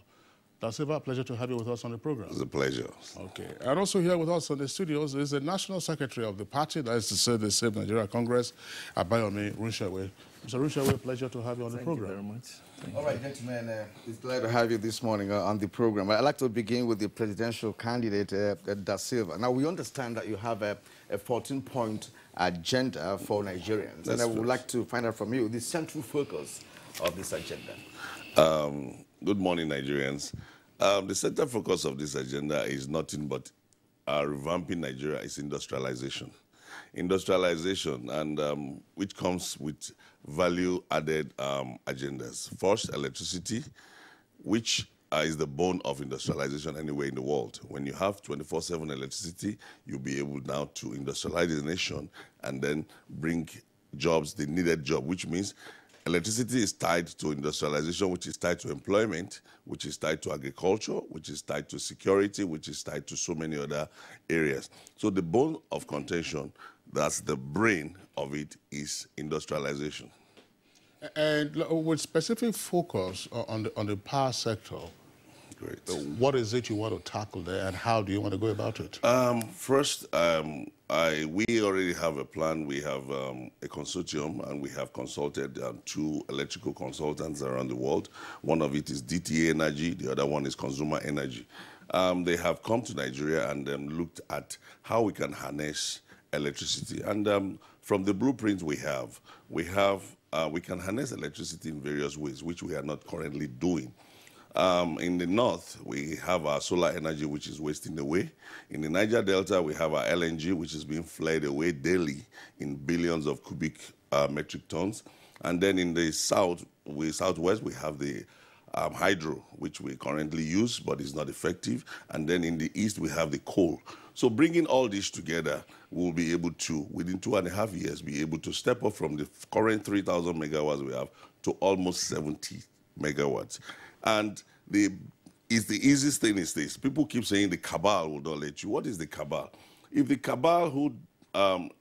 Da Silva, pleasure to have you with us on the program. It's a pleasure. Okay. And also here with us on the studios is the National Secretary of the party, that is to say the Save Nigeria Congress, Abayomi Runshawe. Mr. Runshawe, pleasure to have you on the program. Thank you very much. All right, gentlemen, it's glad to have you this morning on the program. I'd like to begin with the presidential candidate, Da Silva. Now, we understand that you have a 14-point agenda for Nigerians. And I would like to find out from you the central focus of this agenda. Good morning, Nigerians. The central focus of this agenda is nothing but revamping Nigeria is industrialization. Industrialization, and which comes with value-added agendas. First, electricity, which is the bone of industrialization anywhere in the world. When you have 24/7 electricity, you'll be able now to industrialize the nation and then bring jobs, the needed job, which means electricity is tied to industrialization, which is tied to employment, which is tied to agriculture, which is tied to security, which is tied to so many other areas. So the bone of contention, that's the brain of it, is industrialization. And with specific focus on the power sector, great. What is it you want to tackle there, and how do you want to go about it? First, we already have a plan. We have a consortium, and we have consulted 2 electrical consultants around the world. One of it is DTA Energy. The other one is Consumer Energy. They have come to Nigeria and looked at how we can harness electricity. And from the blueprint we can harness electricity in various ways, which we are not currently doing. In the north, we have our solar energy, which is wasting away. In the Niger Delta, we have our LNG, which is being flared away daily in billions of cubic metric tons. And then in the southwest, we have the hydro, which we currently use, but is not effective. And then in the east, we have the coal. So bringing all this together, we'll be able to, within 2.5 years, be able to step up from the current 3,000 megawatts we have to almost 70 megawatts. And the easiest thing is this. People keep saying the cabal will not let you. What is the cabal? If the cabal who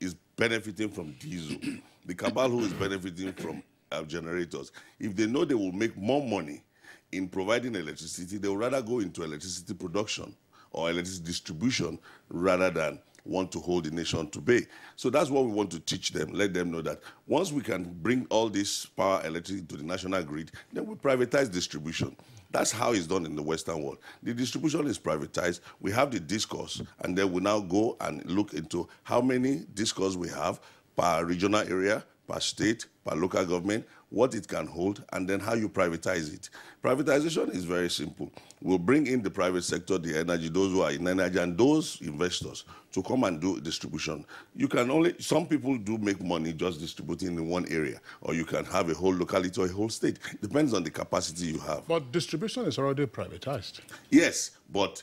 is benefiting from diesel, the cabal who is benefiting from generators, if they know they will make more money in providing electricity, they will rather go into electricity production or electricity distribution rather than want to hold the nation to bay. So that's what we want to teach them, let them know that once we can bring all this power electricity to the national grid, then we privatize distribution. That's how it's done in the Western world. The distribution is privatized. We have the discourse, and then we now go and look into how many discourse we have per regional area, per state, per local government, what it can hold, and then how you privatize it. Privatization is very simple. We'll bring in the private sector, the energy, those who are in energy, and those investors to come and do distribution. You can only, some people do make money just distributing in one area, or you can have a whole locality or a whole state. Depends on the capacity you have. But distribution is already privatized. Yes, but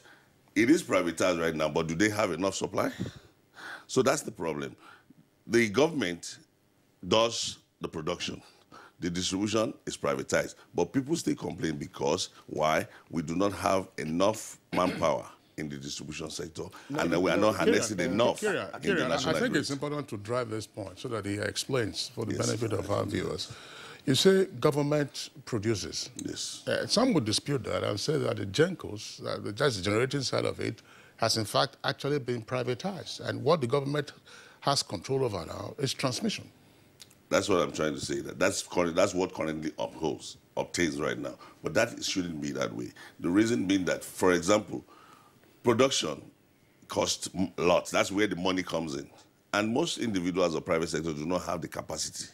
it is privatized right now, but do they have enough supply? So that's the problem. The government does the production. The distribution is privatized. But people still complain because, why? We do not have enough manpower in the distribution sector, and we are not harnessing enough in the national I think grid. it's important to drive this point so that he explains for the benefit of our viewers. You say government produces. Yes. Some would dispute that and say that the GENCOs, the generating side of it, has in fact actually been privatized. And what the government has control over now is transmission. That's what I'm trying to say. That's what currently obtains right now. But that shouldn't be that way. The reason being that, for example, production costs lots. That's where the money comes in. And most individuals or private sector do not have the capacity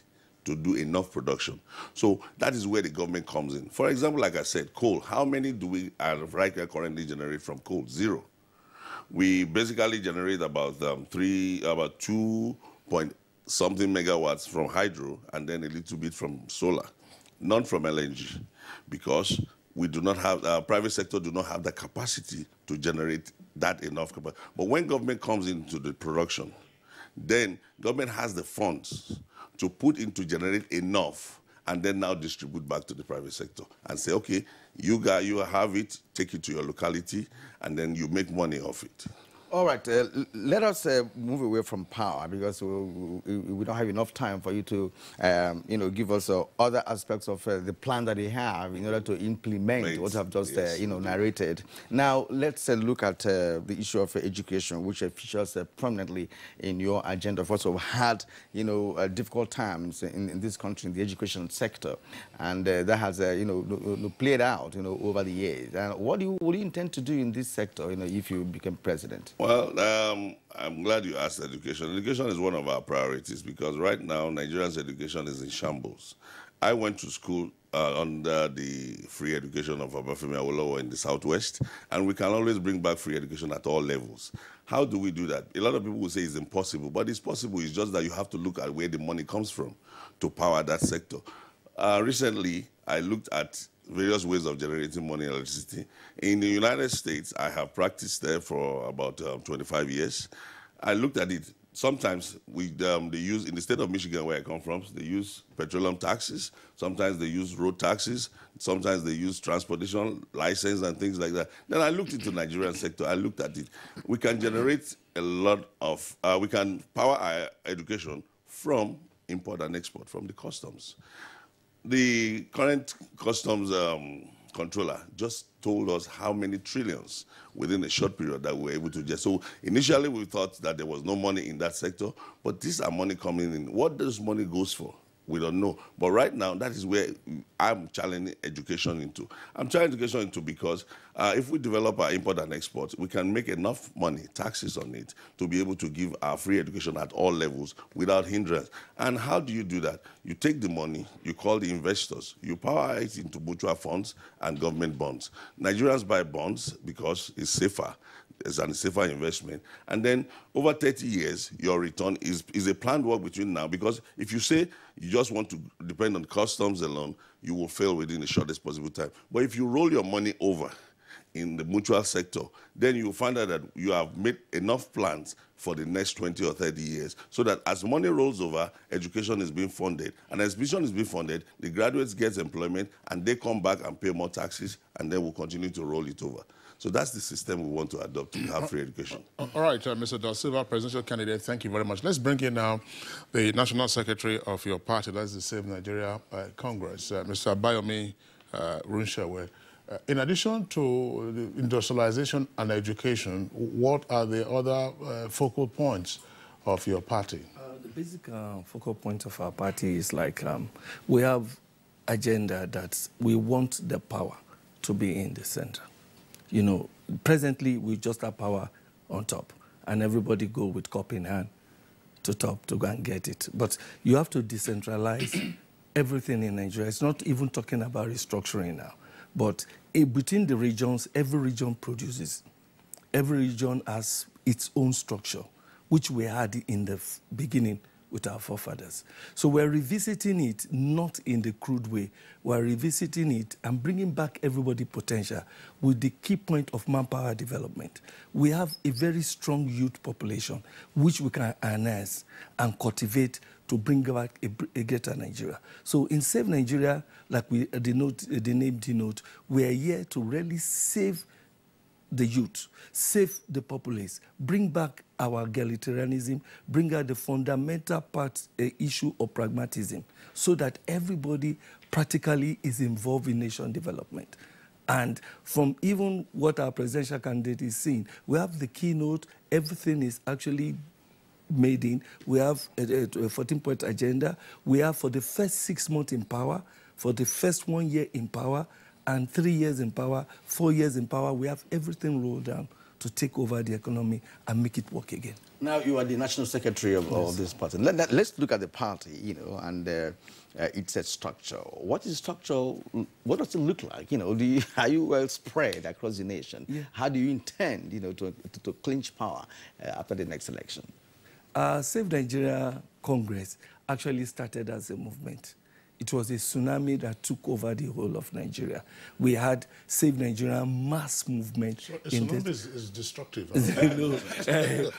to do enough production. So that is where the government comes in. For example, like I said, coal. How many do we right now currently generate from coal? 0. We basically generate about 2-something megawatts from hydro and then a little bit from solar, none from LNG, because we do not have, our private sector do not have the capacity to generate that enough capacity. But when government comes into the production, then government has the funds to put in to generate enough and then now distribute back to the private sector and say, okay, you have it, take it to your locality, and then you make money off it. All right, let us move away from power because we don't have enough time for you to, give us other aspects of the plan that you have in order to implement what I've just, narrated. Now, let's look at the issue of education, which features prominently in your agenda. Of course, we've had, difficult times in this country in the education sector, and that has, played out, over the years. And what do you intend to do in this sector, if you become president? Well, I'm glad you asked education. Education is one of our priorities because right now, Nigerians' education is in shambles. I went to school under the free education of Obafemi Awolowo in the Southwest, and we can always bring back free education at all levels. How do we do that? A lot of people will say it's impossible, but it's possible. It's just that you have to look at where the money comes from to power that sector. Recently, I looked at various ways of generating money and electricity. In the United States, I have practiced there for about 25 years. I looked at it. Sometimes they use, in the state of Michigan where I come from, they use petroleum taxes. Sometimes they use road taxes. Sometimes they use transportation license and things like that. Then I looked into the Nigerian sector. I looked at it. We can generate a lot of, we can power our education from import and export, from the customs. The current customs controller just told us how many trillions within a short period that we were able to get. So initially we thought that there was no money in that sector, but these are money coming in. What this money goes for, we don't know. But right now, that is where I'm challenging education into. I'm challenging education into because if we develop our import and export, we can make enough money, taxes on it, to be able to give our free education at all levels without hindrance. And how do you do that? You take the money, you call the investors, you power it into mutual funds and government bonds. Nigerians buy bonds because it's safer. It's a safer investment. And then over 30 years, your return is a planned work between now, because if you say you just want to depend on customs alone, you will fail within the shortest possible time. But if you roll your money over in the mutual sector, then you will find out that you have made enough plans for the next 20 or 30 years, so that as money rolls over, education is being funded. And as education is being funded, the graduates get employment, and they come back and pay more taxes, and then we'll continue to roll it over. So that's the system we want to adopt to have free education. All right, Mr. Da Silva, presidential candidate, thank you very much. Let's bring in now the national secretary of your party, that's the Save Nigeria Congress, Mr. Abayomi Runshawe. In addition to the industrialization and education, what are the other focal points of your party? The basic focal point of our party is like we have agenda that we want the power to be in the center. You know, presently we just have power on top, and everybody go with cup in hand to top to go and get it. But you have to decentralize everything in Nigeria. It's not even talking about restructuring now, but between the regions, every region produces. Every region has its own structure, which we had in the beginning with our forefathers. So we're revisiting it, not in the crude way. We're revisiting it and bringing back everybody's potential with the key point of manpower development. We have a very strong youth population, which we can harness and cultivate to bring back a greater Nigeria. So in Save Nigeria, like the name denotes, we are here to really save the youth, save the populace, bring back our egalitarianism, bring out the fundamental part issue of pragmatism, so that everybody practically is involved in nation development. And from even what our presidential candidate is saying, we have the keynote, everything is actually made in. We have a 14-point agenda. We have for the first 6 months in power, for the first 1 year in power, and 3 years in power, 4 years in power. We have everything rolled down to take over the economy and make it work again. Now, you are the national secretary of this party. Let's look at the party, you know, and its structure. What is structure? What does it look like? You know, are you well spread across the nation? Yeah. How do you intend, you know, to clinch power after the next election? Save Nigeria Congress actually started as a movement. It was a tsunami that took over the whole of Nigeria. We had Save Nigeria mass movement. So a tsunami is destructive.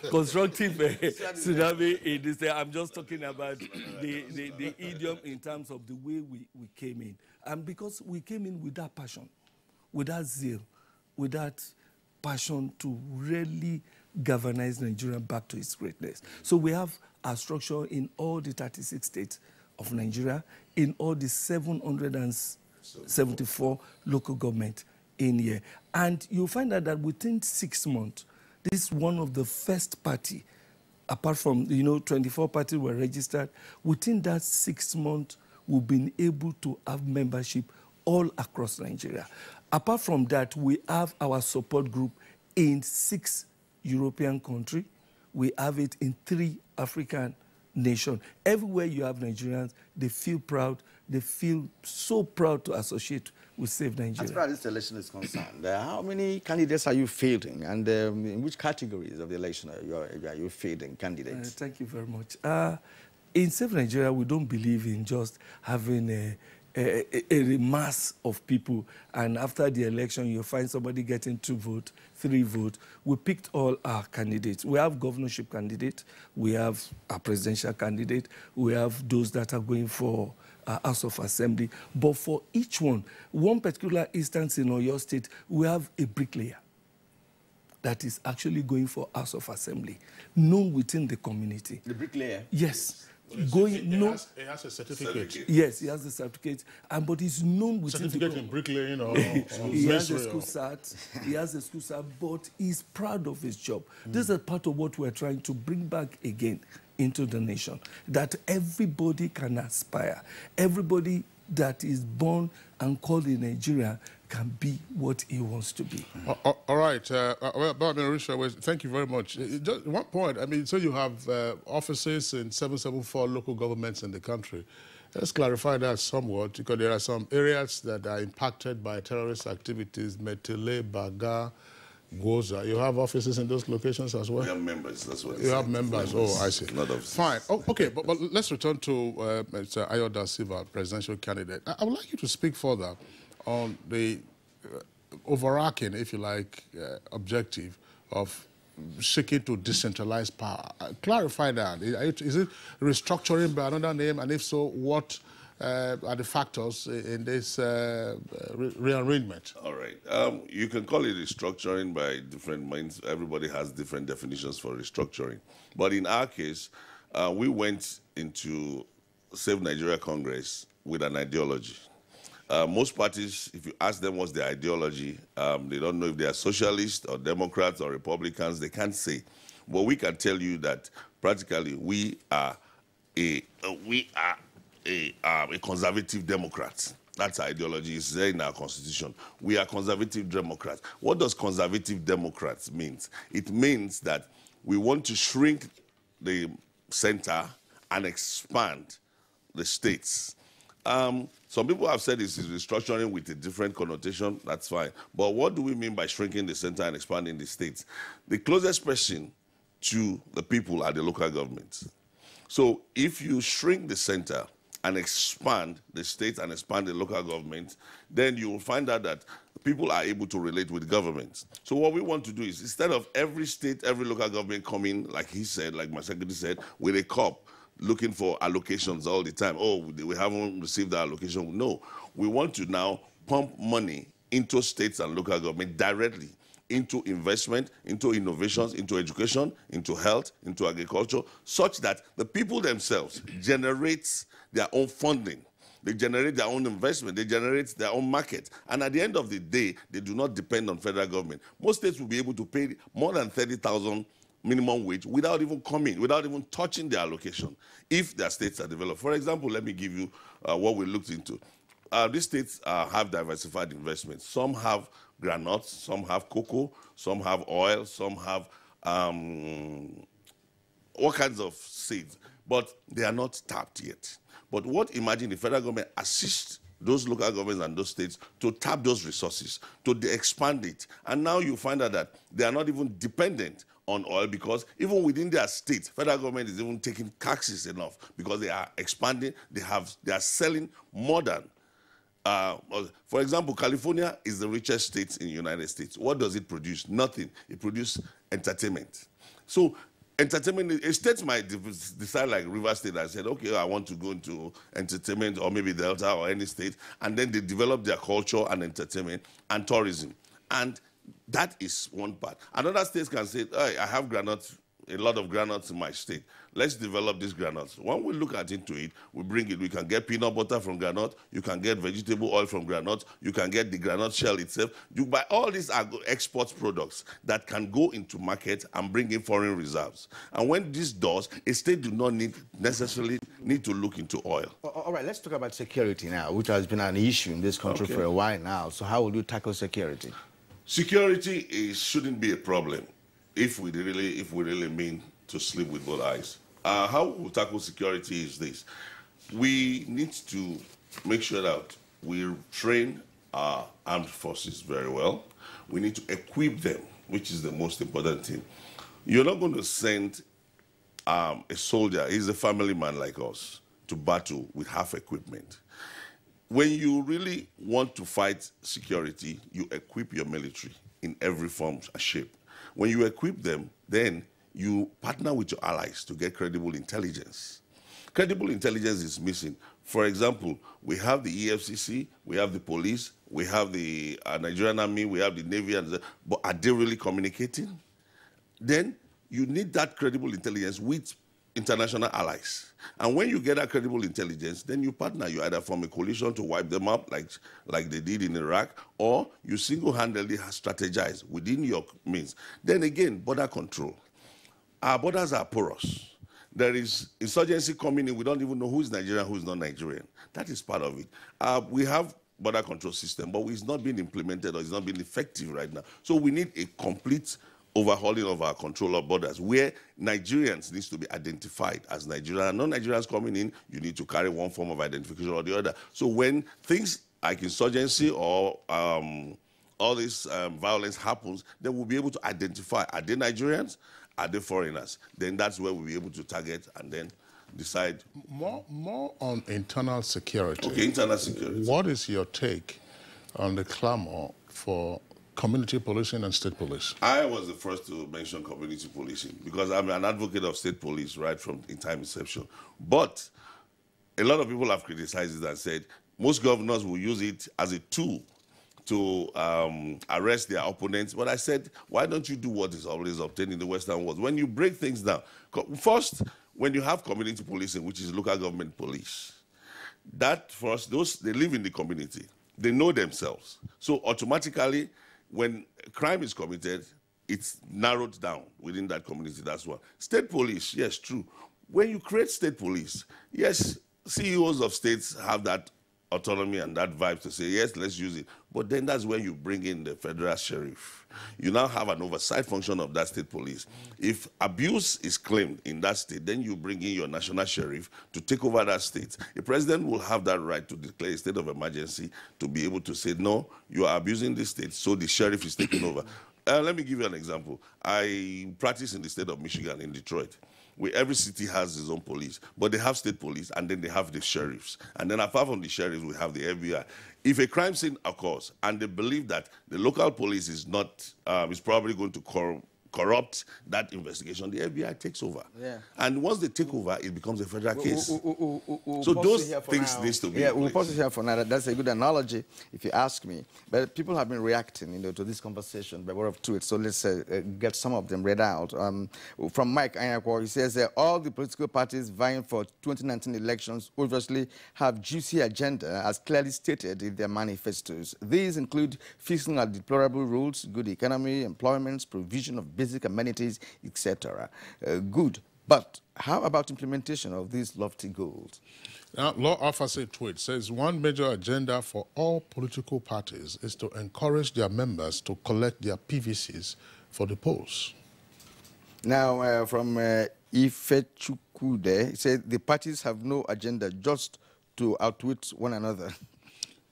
Constructive tsunami. I'm just talking about the idiom in terms of the way we came in. And because we came in with that passion, with that zeal, with that passion to really galvanize Nigeria back to its greatness. So we have our structure in all the 36 states of Nigeria, in all the 774 local government in here. And you'll find out that within 6 months, this is one of the first party, apart from, you know, 24 parties were registered. Within that 6 months, we've been able to have membership all across Nigeria. Apart from that, we have our support group in 6 European countries. We have it in 3 African nation. Everywhere you have Nigerians, they feel proud. They feel so proud to associate with Save Nigeria. As far as this election is concerned, how many candidates are you fielding, and in which categories of the election are you fielding candidates? Thank you very much. In Save Nigeria, we don't believe in just having a mass of people, and after the election, you find somebody getting 2 votes, 3 votes. We picked all our candidates. We have governorship candidate, we have a presidential candidate, we have those that are going for House of Assembly. But for each one particular instance in Oyo State, we have a bricklayer that is actually going for House of Assembly, known within the community. The bricklayer? Yes. He has a certificate. Yes, he has a certificate, but he's known within certificate in bricklaying or he has a school cert. He has a school cert, but he's proud of his job. This is part of what we're trying to bring back again into the nation, that everybody can aspire. Everybody that is born and called in Nigeria can be what he wants to be. All right. Well, thank you very much. Just one point. I mean, so you have offices in 774 local governments in the country. Let's clarify that somewhat, because there are some areas that are impacted by terrorist activities, Metele, Baga, Goza. You have offices in those locations as well? We have members, that's what you have members. Oh, I see. Not fine. Oh, okay, but let's return to Mr. Ayoda Silva, presidential candidate. I would like you to speak further on the overarching, if you like, objective of seeking to decentralize power. Clarify that. Is it restructuring by another name? And if so, what are the factors in this rearrangement? All right. You can call it restructuring by different means. Everybody has different definitions for restructuring. But in our case, we went into Save Nigeria Congress with an ideology. Most parties, if you ask them what's their ideology, they don't know if they are socialists or Democrats or Republicans. They can't say. But we can tell you that practically we are a conservative Democrat. That's our ideology. It's there in our constitution. We are conservative Democrats. What does conservative Democrats mean? It means that we want to shrink the center and expand the states. Some people have said this is restructuring with a different connotation. That's fine. But what do we mean by shrinking the center and expanding the states? The closest person to the people are the local governments. So if you shrink the center and expand the states and expand the local government, then you will find out that people are able to relate with governments. So what we want to do is, instead of every state, every local government coming, like he said, like my secretary said, with a cup, looking for allocations all the time. Oh, we haven't received the allocation. No, we want to now pump money into states and local government directly, into investment, into innovations, into education, into health, into agriculture, such that the people themselves generate their own funding. They generate their own investment. They generate their own market. And at the end of the day, they do not depend on federal government. Most states will be able to pay more than 30,000 minimum wage without even coming, without even touching their allocation, if their states are developed. For example, let me give you what we looked into. These states have diversified investments. Some have granules, some have cocoa, some have oil, some have all kinds of seeds, but they are not tapped yet. But imagine the federal government assists those local governments and those states to tap those resources, to expand it. And now you find out that they are not even dependent on oil, because even within their state, federal government is even taking taxes enough, because they are expanding, they are selling more than, for example, California is the richest state in the United States. What does it produce? Nothing. It produces entertainment. So entertainment, a state might decide, like River State, I said, okay, I want to go into entertainment, or maybe Delta or any state, and then they develop their culture and entertainment and tourism. And that is one part. Another state can say, hey, I have granules, a lot of granules in my state. Let's develop these granules. When we look into it, we bring it. We can get peanut butter from granules. You can get vegetable oil from granules. You can get the granule shell itself. You buy all these export products that can go into market and bring in foreign reserves. And when this does, a state do not necessarily need to look into oil. All right, let's talk about security now, which has been an issue in this country for a while now. So how will you tackle security? Security shouldn't be a problem if we really mean to sleep with both eyes. How we tackle security is this. We need to make sure that we train our armed forces very well. We need to equip them, which is the most important thing. You're not going to send a soldier, he's a family man like us, to battle with half equipment. when you really want to fight security, you equip your military in every form and shape. When you equip them, then you partner with your allies to get credible intelligence. Credible intelligence is missing. For example, we have the EFCC, we have the police, we have the Nigerian army, we have the Navy, but are they really communicating? Then you need that credible intelligence with international allies. And when you get that credible intelligence, then you partner. You either form a coalition to wipe them up like they did in Iraq, or you single-handedly strategize within your means. Then again, border control. Our borders are porous. There is insurgency coming in. We don't even know who is Nigerian, who is not Nigerian. That is part of it. We have border control system, but it's not being implemented or it's not being effective right now. So we need a complete overhauling of our control of borders, where Nigerians need to be identified as Nigerian. Non-Nigerians coming in, you need to carry one form of identification or the other. So when things like insurgency or all this violence happens, then we'll be able to identify, are they Nigerians? Are they foreigners? Then that's where we'll be able to target and then decide. More on internal security. Okay, internal security. What is your take on the clamor for community policing and state police? I was the first to mention community policing because I'm an advocate of state police right from in time inception. But a lot of people have criticized it and said most governors will use it as a tool to arrest their opponents. But I said, why don't you do what is always obtained in the Western world? When you break things down, first, when you have community policing, which is local government police, that first, they live in the community. They know themselves. So automatically, when crime is committed, it's narrowed down within that community, that's one. State police, yes, true. When you create state police, yes, CEOs of states have that autonomy and that vibe to say, yes, let's use it. But then that's when you bring in the federal sheriff. You now have an oversight function of that state police. If abuse is claimed in that state, then you bring in your national sheriff to take over that state. The president will have that right to declare a state of emergency to be able to say, no, you are abusing this state, so the sheriff is taking over. Let me give you an example. I practice in the state of Michigan, in Detroit, where every city has its own police, but they have state police, and then they have the sheriffs. And then apart from the sheriffs, we have the FBI. If a crime scene occurs, and they believe that the local police is not, is probably going to corrupt that investigation, the FBI takes over. Yeah. And once they take over, it becomes a federal case. So those things need to be in place. We'll pause it here for now. That's a good analogy, if you ask me. But people have been reacting, to this conversation by word of truth. So let's get some of them read out. From Mike Anyakwa, he says all the political parties vying for 2019 elections obviously have juicy agenda, as clearly stated in their manifestos. These include fixing our deplorable rules, good economy, employment, provision of basic amenities, etc. Good. But how about implementation of these lofty goals? Now, Law Officer tweet says one major agenda for all political parties is to encourage their members to collect their PVCs for the polls. Now, from Ifechukude, it says the parties have no agenda, just to outwit one another.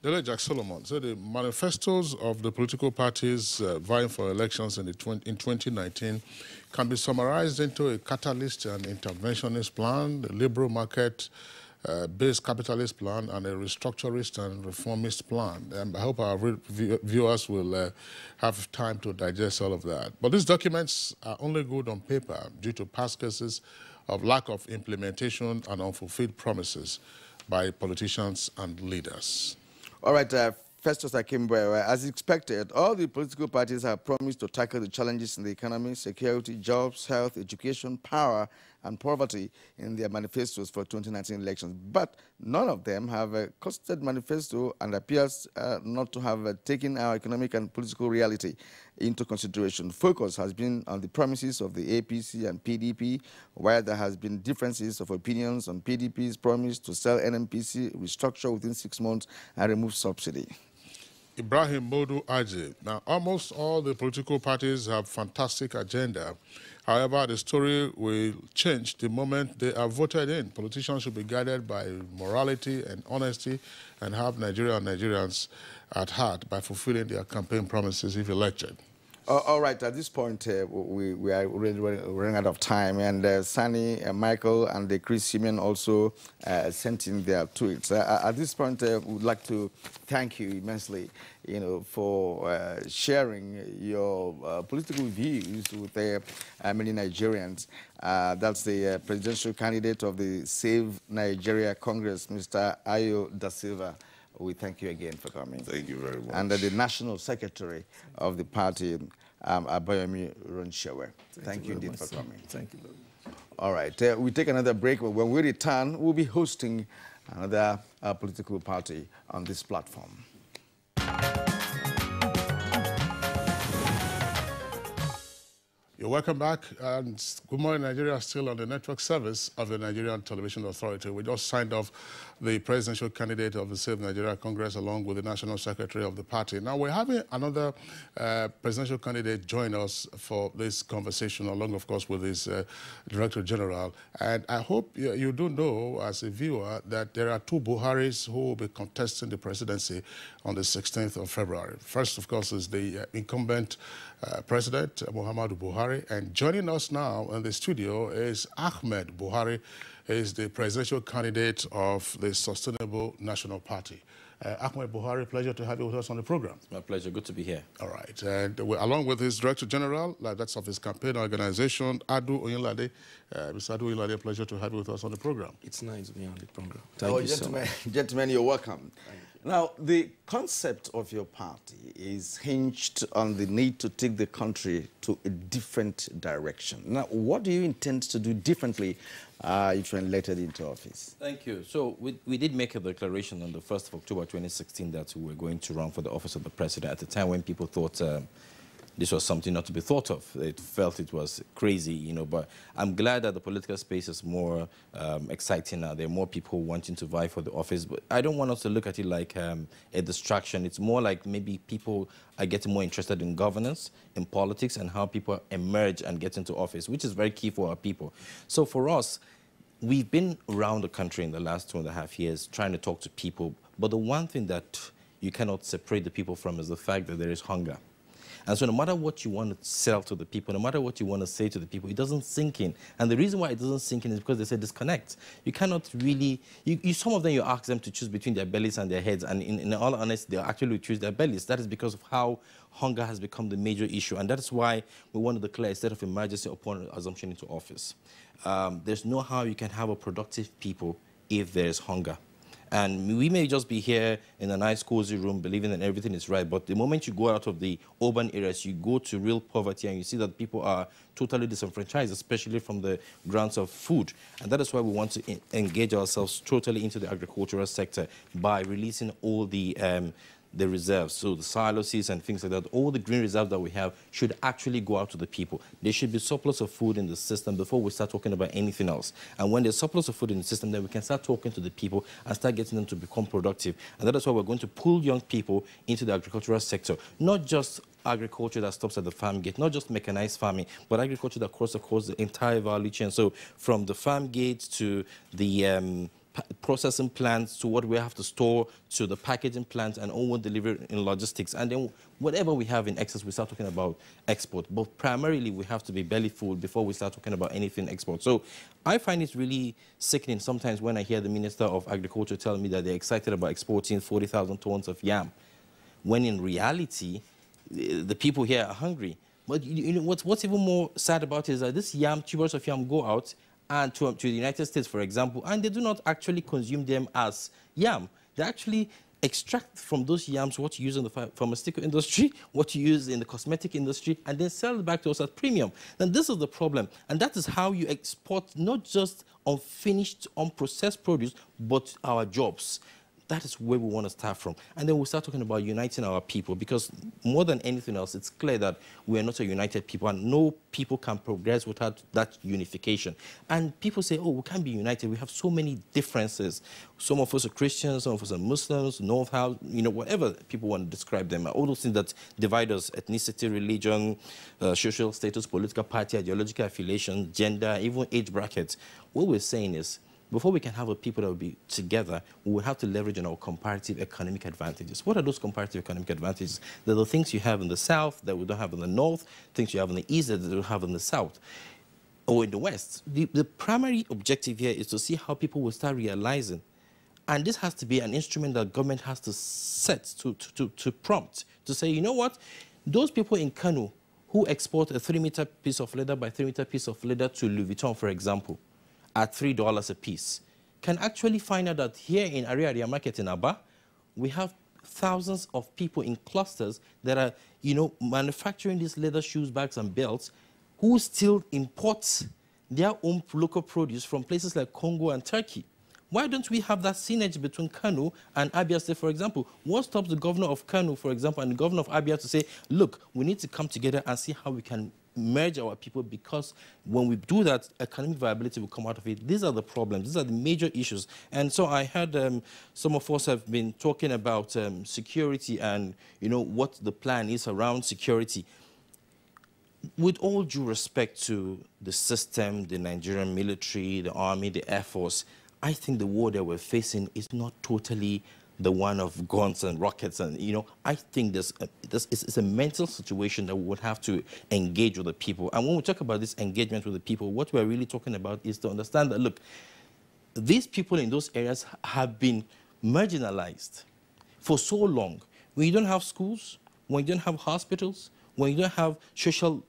Dele Jack Solomon said the manifestos of the political parties vying for elections in 2019 can be summarized into a catalyst and interventionist plan, a liberal market-based capitalist plan, and a restructurist and reformist plan. And I hope our viewers will have time to digest all of that. But these documents are only good on paper due to past cases of lack of implementation and unfulfilled promises by politicians and leaders. All right, Festus Akimbo, as expected, all the political parties have promised to tackle the challenges in the economy, security, jobs, health, education, power, and poverty in their manifestos for 2019 elections. But none of them have a costed manifesto and appears not to have taken our economic and political reality into consideration. Focus has been on the promises of the APC and PDP, while there has been differences of opinions on PDP's promise to sell NMPC, restructure within 6 months, and remove subsidy. Ibrahim Bodu Aje. Now, almost all the political parties have fantastic agenda. However, the story will change the moment they are voted in. Politicians should be guided by morality and honesty and have Nigeria and Nigerians at heart by fulfilling their campaign promises if elected. All right, at this point, we are already running out of time, and Sani, Michael, and Chris Simeon also sent in their tweets. At this point, we would like to thank you immensely, for sharing your political views with many Nigerians. That's the presidential candidate of the Save Nigeria Congress, Mr. Ayo Da Silva. We thank you again for coming. Thank you very much. And the National Secretary of the party, Abayomi Ronshewe. Thank you indeed for coming. Thank you very much. All right, we take another break. When we return, we'll be hosting another political party on this platform. You're welcome back, and Good Morning Nigeria is still on the network service of the Nigerian Television Authority. We just signed off the presidential candidate of the Save Nigeria Congress along with the National Secretary of the party. Now we're having another presidential candidate join us for this conversation, along, of course, with his Director General. And I hope you do know, as a viewer, that there are two Buharis who will be contesting the presidency on the 16th of February. First, of course, is the incumbent President Muhammadu Buhari, and joining us now in the studio is Ahmed Buhari. He is the presidential candidate of the Sustainable National Party. Ahmed Buhari, pleasure to have you with us on the program. It's my pleasure. Good to be here. All right. And along with his Director General, that's of his campaign organization, Adu Oyinlade. Mr. Adu Oyinlade, pleasure to have you with us on the program. It's nice to be on the program. Thank you so much. Gentlemen, you're welcome. Now, the concept of your party is hinged on the need to take the country to a different direction. Now, what do you intend to do differently if you're elected into office? Thank you. So we did make a declaration on the 1st of October 2016 that we were going to run for the office of the president at a time when people thought this was something not to be thought of. They felt it was crazy, but I'm glad that the political space is more exciting now. There are more people wanting to vie for the office, but I don't want us to look at it like a distraction. It's more like maybe people are getting more interested in governance, in politics, and how people emerge and get into office, which is very key for our people. So for us, we've been around the country in the last 2.5 years trying to talk to people, but the one thing that you cannot separate the people from is the fact that there is hunger. And so no matter what you want to sell to the people, no matter what you want to say to the people, it doesn't sink in. And the reason why it doesn't sink in is because they say disconnect. You cannot really, some of them you ask them to choose between their bellies and their heads, and in all honesty, they'll actually choose their bellies. That is because of how hunger has become the major issue. And that's why we want to declare a state of emergency upon assumption into office. There's no how you can have a productive people if there's hunger. And we may just be here in a nice, cozy room, believing that everything is right. But the moment you go out of the urban areas, you go to real poverty, and you see that people are totally disenfranchised, especially from the grounds of food. And that is why we want to engage ourselves totally into the agricultural sector by releasing all the reserves, so the silos and things like that, all the green reserves that we have should actually go out to the people. There should be surplus of food in the system before we start talking about anything else. And when there's surplus of food in the system, then we can start talking to the people and start getting them to become productive. And that is why we're going to pull young people into the agricultural sector, not just agriculture that stops at the farm gate, not just mechanized farming, but agriculture that crosses across the entire value chain. So from the farm gate to the processing plants, to what we have to store, to the packaging plants, and all delivery in logistics. And then whatever we have in excess, we start talking about export. But primarily, we have to be belly full before we start talking about anything export. So I find it really sickening sometimes when I hear the Minister of Agriculture tell me that they're excited about exporting 40,000 tons of yam, when in reality, the people here are hungry. But what's even more sad about it is that this yam, tubers of yam, go out and to the United States, for example, and they do not actually consume them as yam. They actually extract from those yams what you use in the pharmaceutical industry, what you use in the cosmetic industry, and then sell it back to us at premium. And this is the problem. And that is how you export not just unfinished, unprocessed produce, but our jobs. That is where we want to start from. And then we'll start talking about uniting our people, because more than anything else, it's clear that we are not a united people, and no people can progress without that unification. And people say, oh, we can't be united. We have so many differences. Some of us are Christians, some of us are Muslims, North House, whatever people want to describe them. All those things that divide us: ethnicity, religion, social status, political party, ideological affiliation, gender, even age brackets. What we're saying is, before we can have a people that will be together, we will have to leverage on our comparative economic advantages. What are those comparative economic advantages? They're the things you have in the south that we don't have in the north, things you have in the east that we don't have in the south or in the west. The primary objective here is to see how people will start realizing, and this has to be an instrument that government has to set to prompt, to say, you know what, those people in Kano who export a 3-meter piece of leather by 3-meter piece of leather to Louis Vuitton, for example, at $3 a piece, can actually find out that here in Area Market in Aba, we have thousands of people in clusters that are, manufacturing these leather shoes, bags, and belts, who still import their own local produce from places like Congo and Turkey. Why don't we have that synergy between Kano and Abia State, for example? What stops the governor of Kano, for example, and the governor of Abia to say, look, we need to come together and see how we can merge our people, because when we do that, economic viability will come out of it. These are the problems. These are the major issues. And so I heard some of us have been talking about security and, what the plan is around security. With all due respect to the system, the Nigerian military, the army, the Air Force, I think the war that we're facing is not totally the one of guns and rockets. And, I think it's a mental situation that we would have to engage with the people. And when we talk about this engagement with the people, what we're really talking about is to understand that, look, these people in those areas have been marginalized for so long. When you don't have schools, when you don't have hospitals, when you don't have social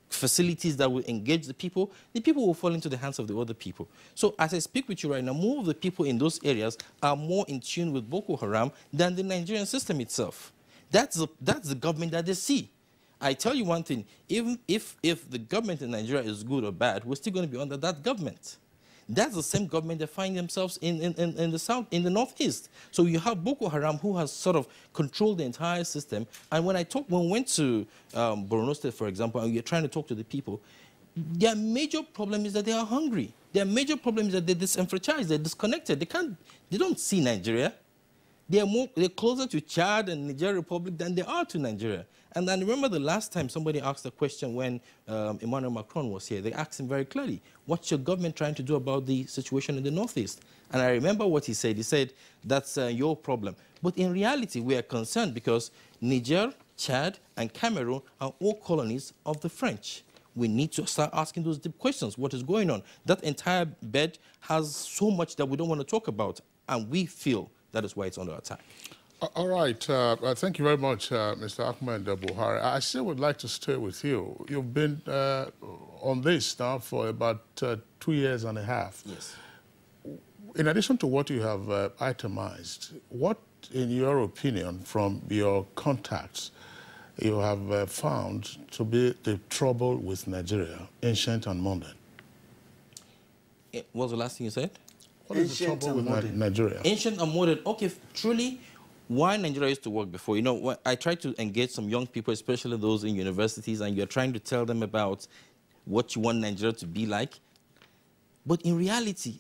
facilities that will engage the people will fall into the hands of the other people. So as I speak with you right now, more of the people in those areas are more in tune with Boko Haram than the Nigerian system itself. That's the government that they see. I tell you one thing, even if the government in Nigeria is good or bad, we're still going to be under that government. That's the same government that find themselves in the south, in the northeast. So you have Boko Haram, who has sort of controlled the entire system. And when we went to Borno State, for example, and you're trying to talk to the people, their major problem is that they are hungry. Their major problem is that they're disenfranchised, they're disconnected. They don't see Nigeria. They're closer to Chad and Niger Republic than they are to Nigeria. And I remember the last time somebody asked a question when Emmanuel Macron was here. They asked him very clearly, what's your government trying to do about the situation in the Northeast? And I remember what he said. He said, that's your problem. But in reality, we are concerned because Niger, Chad, and Cameroon are all colonies of the French. We need to start asking those deep questions. What is going on? That entire bed has so much that we don't want to talk about, and we feel that is why it's under attack. All right. Thank you very much, Mr. Ahmed Buhari. I still would like to stay with you. You've been on this now for about 2 years and a half. Yes. In addition to what you have itemized, what, in your opinion, from your contacts, you have found to be the trouble with Nigeria, ancient and modern? What was the last thing you said? What is the trouble with Nigeria? Ancient and modern. Okay, truly, why Nigeria used to work before. When I try to engage some young people, especially those in universities, and you're trying to tell them about what you want Nigeria to be like. But in reality,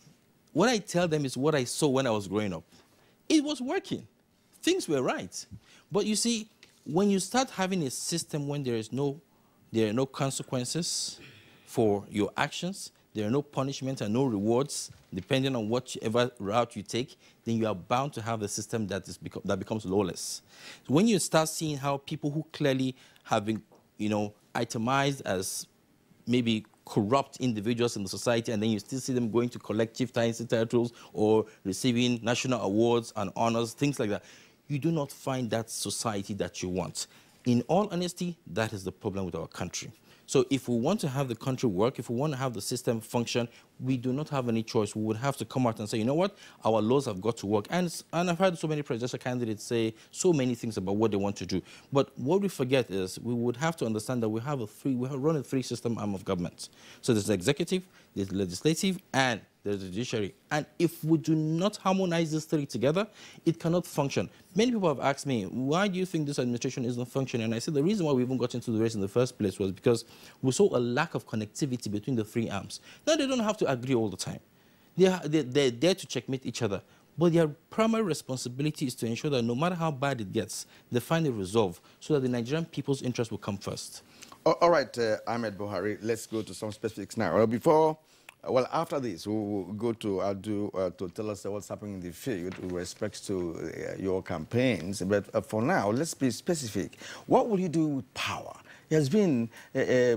what I tell them is what I saw when I was growing up. It was working. Things were right. But you see, when you start having a system when there are no consequences for your actions, there are no punishments and no rewards, depending on whatever route you take, then you are bound to have a system that becomes lawless. So when you start seeing how people who clearly have been, itemized as maybe corrupt individuals in the society, and then you still see them going to collect chieftaincy titles or receiving national awards and honors, things like that, you do not find that society that you want. In all honesty, that is the problem with our country. So if we want to have the country work, if we want to have the system function, we do not have any choice. We would have to come out and say, you know what, our laws have got to work. And I've heard so many presidential candidates say so many things about what they want to do. But what we forget is we would have to understand that we run a three-system arm of government. So there's the executive, there's the legislative, and there's the judiciary. And if we do not harmonize these three together, it cannot function. Many people have asked me, why do you think this administration isn't functioning? And I said the reason why we even got into the race in the first place was because we saw a lack of connectivity between the three arms. Now, they don't have to agree all the time. They're there to checkmate each other. But their primary responsibility is to ensure that no matter how bad it gets, they find a resolve so that the Nigerian people's interest will come first. All right, Ahmed Buhari, let's go to some specifics now. Before Well, after this, we'll go to Adu to tell us what's happening in the field with respect to your campaigns. But for now, let's be specific. What will you do with power? It has been a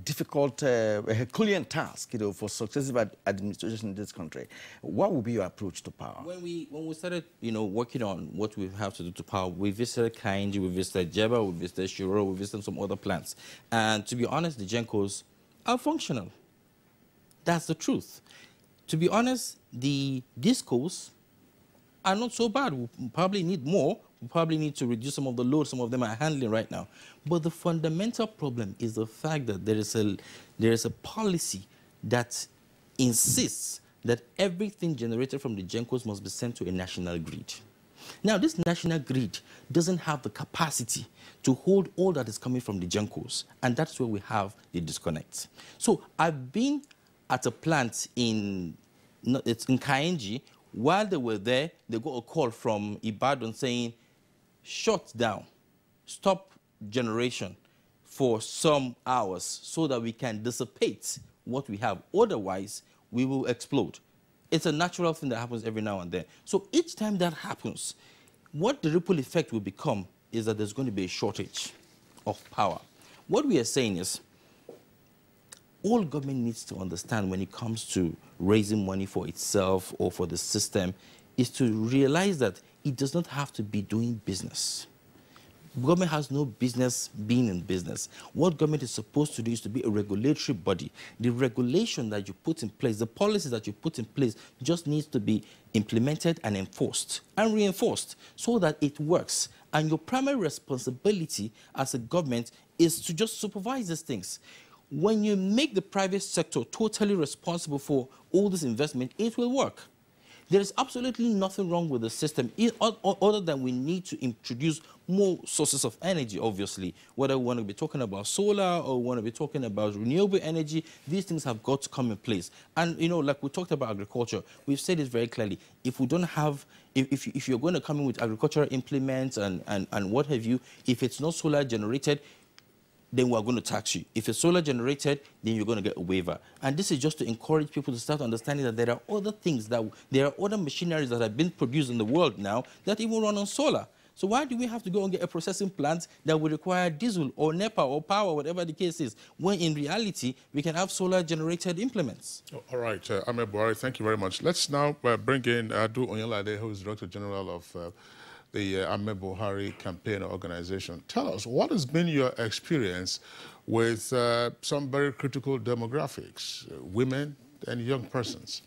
difficult, Herculean task, for successive administration in this country. What will be your approach to power? When we started, working on what we have to do to power, we visited Kainji, we visited Jeba, we visited Shiro, we visited some other plants. And to be honest, the Gencos are functional. That's the truth. To be honest, the discos are not so bad. We probably need more. We probably need to reduce some of the load some of them are handling right now. But the fundamental problem is the fact that there is a policy that insists that everything generated from the Gencos must be sent to a national grid. Now, this national grid doesn't have the capacity to hold all that is coming from the Gencos, and that's where we have the disconnect. So I've been at a plant in Kainji. While they were there, they got a call from Ibadan saying, shut down, stop generation for some hours so that we can dissipate what we have. Otherwise, we will explode. It's a natural thing that happens every now and then. So each time that happens, what the ripple effect will become is that there's going to be a shortage of power. What we are saying is, all government needs to understand when it comes to raising money for itself or for the system is to realize that it does not have to be doing business. Government has no business being in business. What government is supposed to do is to be a regulatory body. The regulation that you put in place, the policies that you put in place just needs to be implemented and enforced and reinforced so that it works. And your primary responsibility as a government is to just supervise these things. When you make the private sector totally responsible for all this investment, it will work. There is absolutely nothing wrong with the system, other than we need to introduce more sources of energy, obviously. Whether we want to be talking about solar or we want to be talking about renewable energy, these things have got to come in place. And, like we talked about agriculture, we've said it very clearly. If we don't have, if you're going to come in with agricultural implements and what have you, if it's not solar generated, then we're going to tax you. If it's solar generated, then you're going to get a waiver. And this is just to encourage people to start understanding that there are other things, there are other machineries that have been produced in the world now that even run on solar. So why do we have to go and get a processing plant that will require diesel or NEPA or power, whatever the case is, when in reality we can have solar generated implements? All right, Ahmed Buhari, thank you very much. Let's now bring in Adu Onyolade, who is Director General of the Ahmed Buhari campaign organization. Tell us, what has been your experience with some very critical demographics, women and young persons?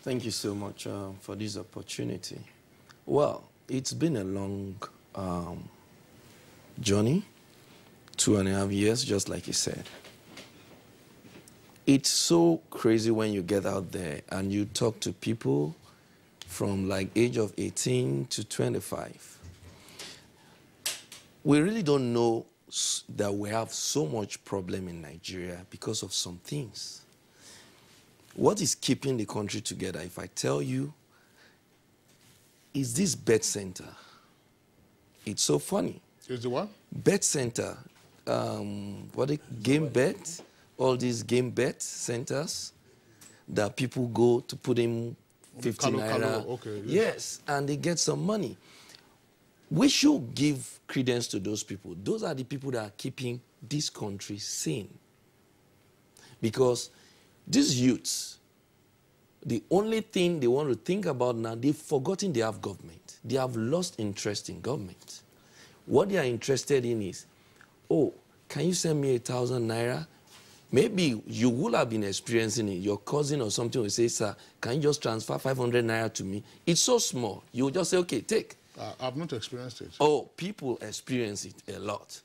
Thank you so much for this opportunity. Well, it's been a long journey, 2.5 years, just like you said. It's so crazy when you get out there and you talk to people from like age of 18 to 25. We really don't know that we have so much problem in Nigeria because of some things. What is keeping the country together, if I tell you, is this birth center. It's so funny. Is the what? Birth center. Game bet, all these game bet centers that people go to put in 50 naira. Okay, yes, and they get some money. We should give credence to those people. Those are the people that are keeping this country sane. Because these youths, the only thing they want to think about now, they've forgotten they have government. They have lost interest in government. What they are interested in is, oh, can you send me 1,000 naira? Maybe you will have been experiencing it. Your cousin or something will say, sir, can you just transfer 500 naira to me? It's so small. You will just say, okay, take. I've not experienced it. Oh, people experience it a lot.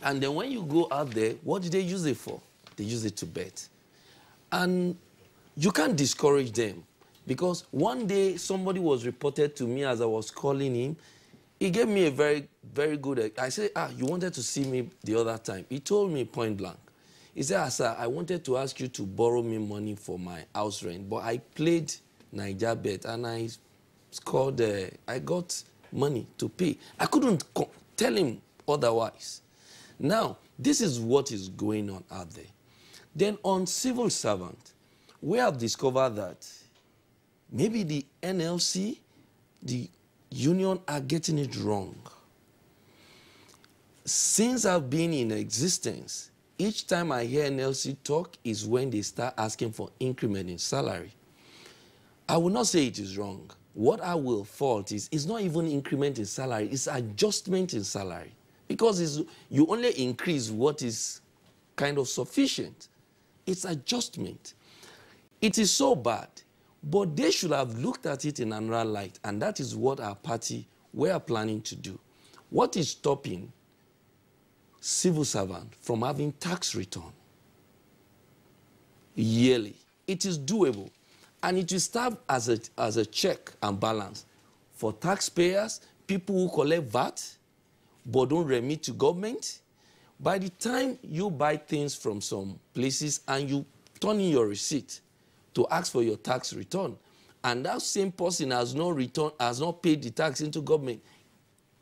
And then when you go out there, what do they use it for? They use it to bet. And you can't discourage them. Because one day somebody was reported to me as I was calling him. He gave me a very, very good... I said, you wanted to see me the other time. He told me point blank. He said, sir, I wanted to ask you to borrow me money for my house rent, but I played Niger Bet and I scored, I got money to pay. I couldn't tell him otherwise. Now, this is what is going on out there. Then on civil servant, we have discovered that maybe the NLC, the union, are getting it wrong. Since I've been in existence, each time I hear NLC talk is when they start asking for increment in salary. I will not say it is wrong. What I will fault is it's not even increment in salary, it's adjustment in salary. Because you only increase what is kind of sufficient. It's adjustment. It is so bad, but they should have looked at it in another light, and that is what our party were planning to do. What is stopping civil servant from having tax return yearly? It is doable, and it will serve as a check and balance for taxpayers, people who collect VAT but don't remit to government. By the time you buy things from some places and you turn in your receipt to ask for your tax return, and that same person has not paid the tax into government.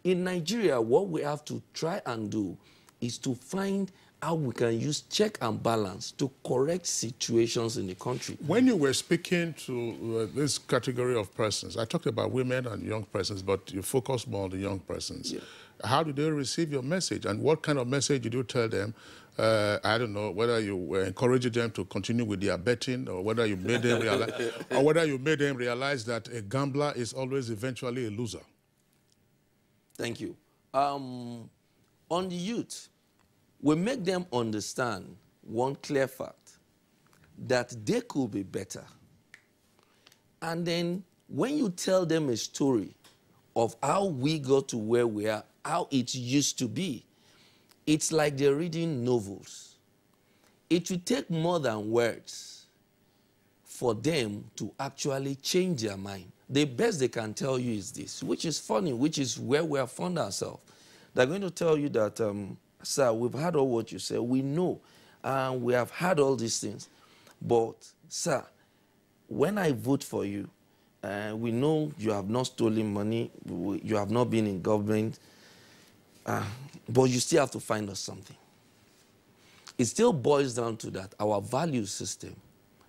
In Nigeria, what we have to try and do is to find how we can use check and balance to correct situations in the country. When you were speaking to this category of persons, I talked about women and young persons, but you focus more on the young persons. Yeah. How did they receive your message, and what kind of message did you tell them? I don't know whether you were encouraging them to continue with their betting, or whether you made them realize, that a gambler is always eventually a loser. Thank you. On the youth, we make them understand one clear fact, that they could be better. And then when you tell them a story of how we got to where we are, how it used to be, it's like they're reading novels. It will take more than words for them to actually change their mind. The best they can tell you is this, which is funny, which is where we have found ourselves. They're going to tell you that, sir, we've heard all what you say. We know, we have heard all these things. But, sir, when I vote for you, we know you have not stolen money, you have not been in government, but you still have to find us something. It still boils down to that our value system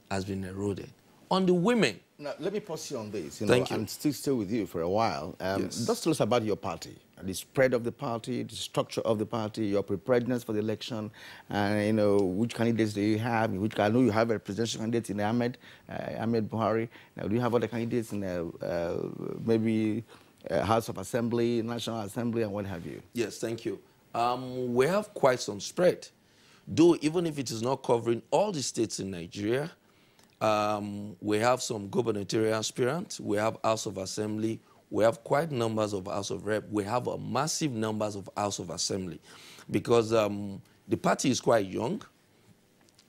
has been eroded. On the women. Now, let me pause you on this. Thank you. And still stay with you for a while. Yes. Just tell us about your party, the spread of the party, the structure of the party, your preparedness for the election, and which candidates do you have? I know you have a presidential candidate in Ahmed Buhari. Now, do you have other candidates in maybe House of Assembly, National Assembly, and what have you? Yes, thank you. We have quite some spread, though even if it is not covering all the states in Nigeria. We have some gubernatorial aspirants, we have House of Assembly, we have quite numbers of House of Rep, we have a massive numbers of House of Assembly, because the party is quite young,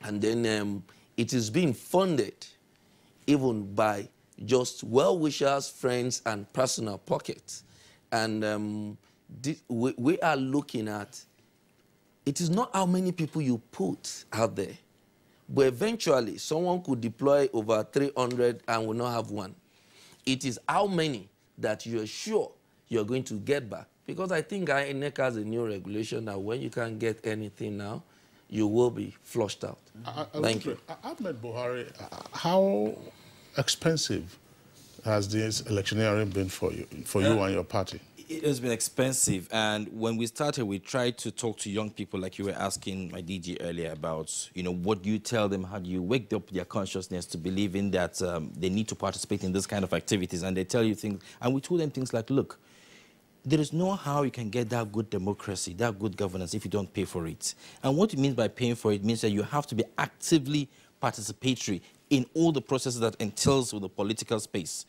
and then it is being funded even by just well-wishers, friends, and personal pockets. And we are looking at, it is not how many people you put out there, but eventually someone could deploy over 300 and will not have one. It is how many that you're sure you're going to get back. Because I think INEC has a new regulation that when you can't get anything now, you will be flushed out. Thank you. Ahmed Buhari, how expensive has this electioneering been for you and your party? It has been expensive, and when we started, we tried to talk to young people, like you were asking my DG earlier about, what do you tell them? How do you wake up their consciousness to believe in that they need to participate in this kind of activities? And they tell you things, and we told them things like, look, there is no how you can get that good democracy, that good governance, if you don't pay for it. And what it means by paying for it means that you have to be actively participatory in all the processes that entails with the political space.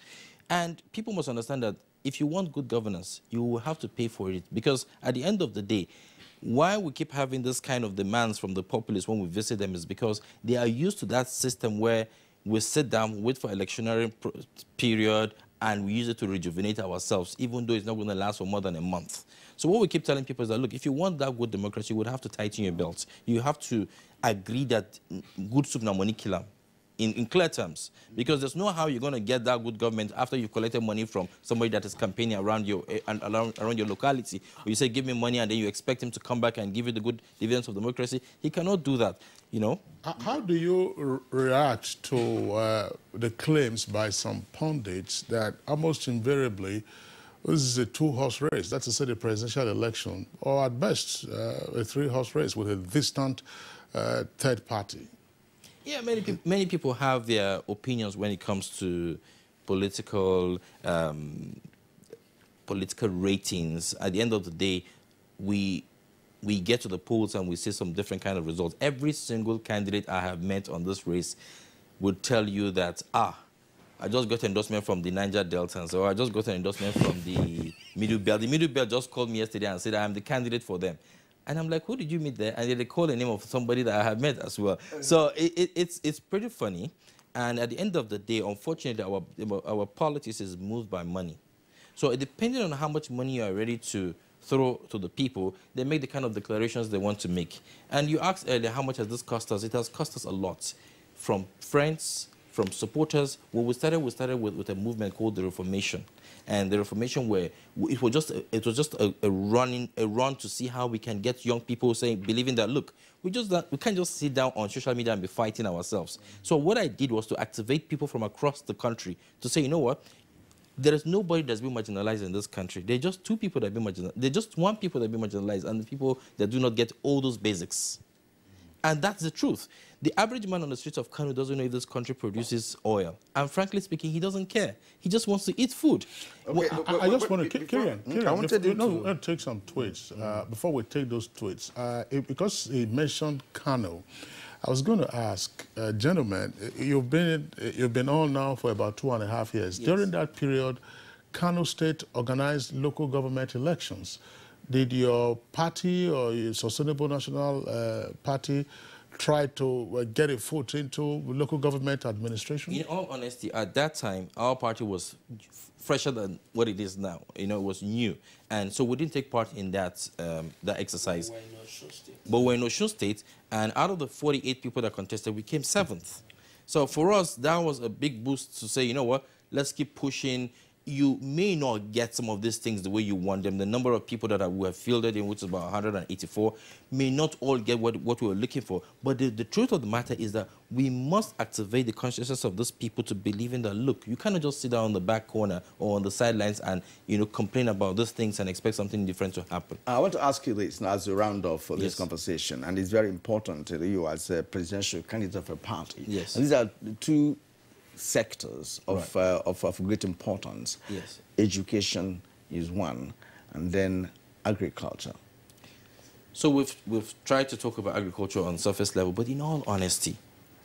And people must understand that if you want good governance, you will have to pay for it, because at the end of the day, why we keep having this kind of demands from the populace when we visit them is because they are used to that system where we sit down, wait for electionary period, and we use it to rejuvenate ourselves, even though it's not going to last for more than a month. So what we keep telling people is that, look, if you want that good democracy, you would have to tighten your belts. You have to agree that good soup na money kill 'em. in clear terms, because there's no how you're going to get that good government after you've collected money from somebody that is campaigning around your around your locality. Or you say, give me money, and then you expect him to come back and give you the good dividends of democracy. He cannot do that, you know. How do you react to the claims by some pundits that almost invariably this is a two-horse race? That's to say the presidential election, or at best a three-horse race with a distant third party. Yeah, many people have their opinions when it comes to political ratings. At the end of the day, we get to the polls and we see some different kind of results. Every single candidate I have met on this race would tell you that, I just got an endorsement from the Niger Deltans, or I just got an endorsement from the Middle Belt. The Middle Belt just called me yesterday and said I'm the candidate for them. And I'm like, who did you meet there? And they call the name of somebody that I have met as well. So it's pretty funny. And at the end of the day, unfortunately, our politics is moved by money. So depending on how much money you are ready to throw to the people, they make the kind of declarations they want to make. And you asked earlier, how much has this cost us? It has cost us a lot. From friends, from supporters. When we started with a movement called the Reformation. And the Reformation, where it was just a run to see how we can get young people believing that, look, we can't just sit down on social media and be fighting ourselves. So what I did was to activate people from across the country to say, you know what, there is nobody that's been marginalized in this country. There are just two people that have been marginalized. There are just one people that have been marginalized, and the people that do not get all those basics. And that's the truth. The average man on the streets of Kano doesn't know if this country produces oil. And frankly speaking, he doesn't care. He just wants to eat food. Okay, I just want to... Kieran, I wanted to take some tweets. Before we take those tweets, because he mentioned Kano, I was going to ask, gentlemen, you've been on now for about 2.5 years. Yes. During that period, Kano State organized local government elections. Did your party or your Sustainable National Party try to get a foot into local government administration? In all honesty, at that time, our party was fresher than what it is now. You know, it was new. And so we didn't take part in that exercise. But we're in Osun State, and out of the 48 people that contested, we came 7th. So for us, that was a big boost to say, you know what, let's keep pushing. You may not get some of these things the way you want them. The number of people that we have fielded in, which is about 184, may not all get what we were looking for. But the truth of the matter is that we must activate the consciousness of those people to believe in that, look, you cannot just sit down on the back corner or on the sidelines and, you know, complain about these things and expect something different to happen. I want to ask you this now as a round off for this conversation, and it's very important to you as a presidential candidate of a party. Yes. And these are two sectors of great importance. Yes. Education is one, and then agriculture. So we've tried to talk about agriculture on surface level, but in all honesty,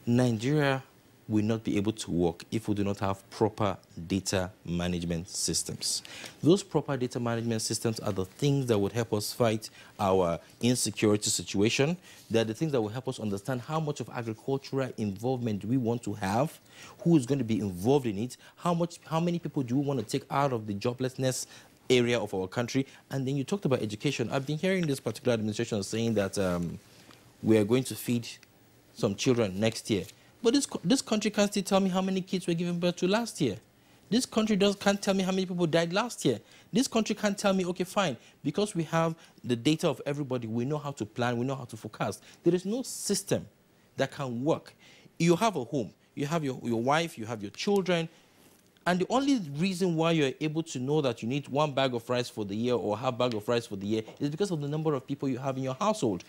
Nigeria will not be able to work if we do not have proper data management systems. Those proper data management systems are the things that would help us fight our insecurity situation. They're the things that will help us understand how much of agricultural involvement we want to have, who is going to be involved in it, how many people do we want to take out of the joblessness area of our country. And then you talked about education. I've been hearing this particular administration saying that we are going to feed some children next year. But this country can't still tell me how many kids were given birth to last year. This country can't tell me how many people died last year. This country can't tell me, okay, fine, because we have the data of everybody, we know how to plan, we know how to forecast. There is no system that can work. You have a home, you have your wife, you have your children, and the only reason why you're able to know that you need 1 bag of rice for the year or half bag of rice for the year is because of the number of people you have in your household.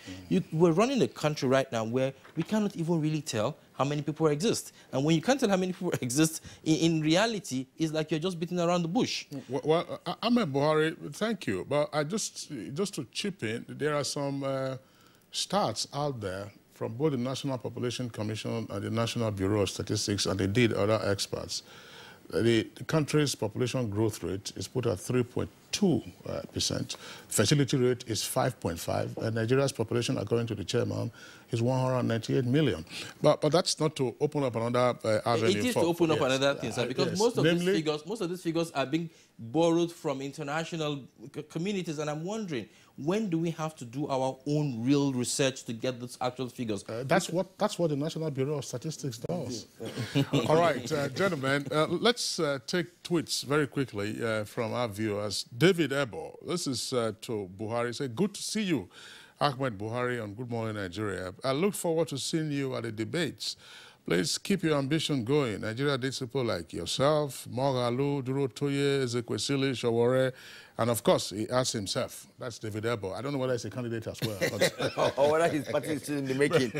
We're running a country right now where we cannot even really tell how many people exist. And when you can't tell how many people exist, in reality, it's like you're just beating around the bush. Well, Ahmed Buhari, thank you. But just to chip in, there are some stats out there from both the National Population Commission and the National Bureau of Statistics, and indeed other experts. The country's population growth rate is put at 3.2 2%. Fertility rate is 5.5. Nigeria's population, according to the chairman, is 198 million. But that's not to open up another avenue. It is to open up another thing, sir, because most of these figures are being borrowed from international communities, and I'm wondering, when do we have to do our own real research to get those actual figures? That's what the National Bureau of Statistics does. All right, gentlemen, let's take tweets very quickly from our viewers. David Ebo, this is to Buhari. Say, good to see you, Ahmed Buhari, on Good Morning Nigeria. I look forward to seeing you at the debates. Please keep your ambition going. Nigeria needs people like yourself, Mogalu, Duro Toye, Ezekwesili, Shawore, and of course, he asked himself. That's David Ebo. I don't know whether he's a candidate as well. But or whether his party is still in the making.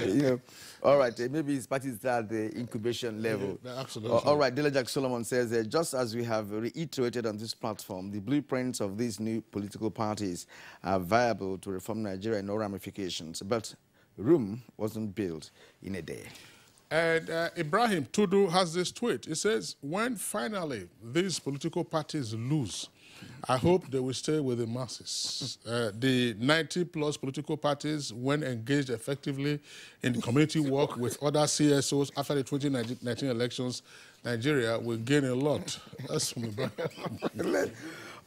You know. All right, maybe his party is at the incubation level. Yeah, absolutely. All right, Delajak Solomon says, just as we have reiterated on this platform, the blueprints of these new political parties are viable to reform Nigeria in all ramifications, but Rome wasn't built in a day. And Ibrahim Tudu has this tweet. He says, when finally these political parties lose, I hope they will stay with the masses. The 90-plus political parties, when engaged effectively in community work with other CSOs after the 2019 elections, Nigeria will gain a lot. That's from Ibrahim.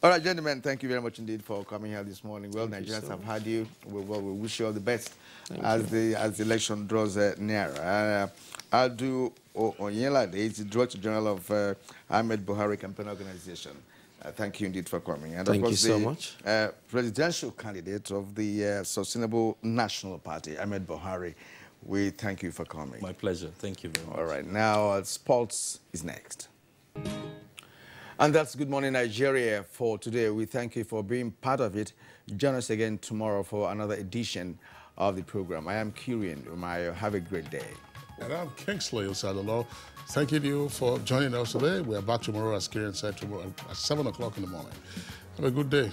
All right, gentlemen, thank you very much indeed for coming here this morning. Well, Nigerians have had you. We wish you all the best as the election draws nearer. I'll do Onyela Day, the Director General of Ahmed Buhari Campaign Organization. Thank you indeed for coming. And thank of course, you so much. Presidential candidate of the Sustainable National Party, Ahmed Buhari, we thank you for coming. My pleasure. Thank you very much. All right, now sports is next. And that's Good Morning Nigeria for today. We thank you for being part of it. Join us again tomorrow for another edition of the program. I am Kyrian Umayo. Have a great day. And I'm Kingsley Osadolo. Thanking you for joining us today. We are back tomorrow, as Kyrian said, tomorrow at 7 o'clock in the morning. Have a good day.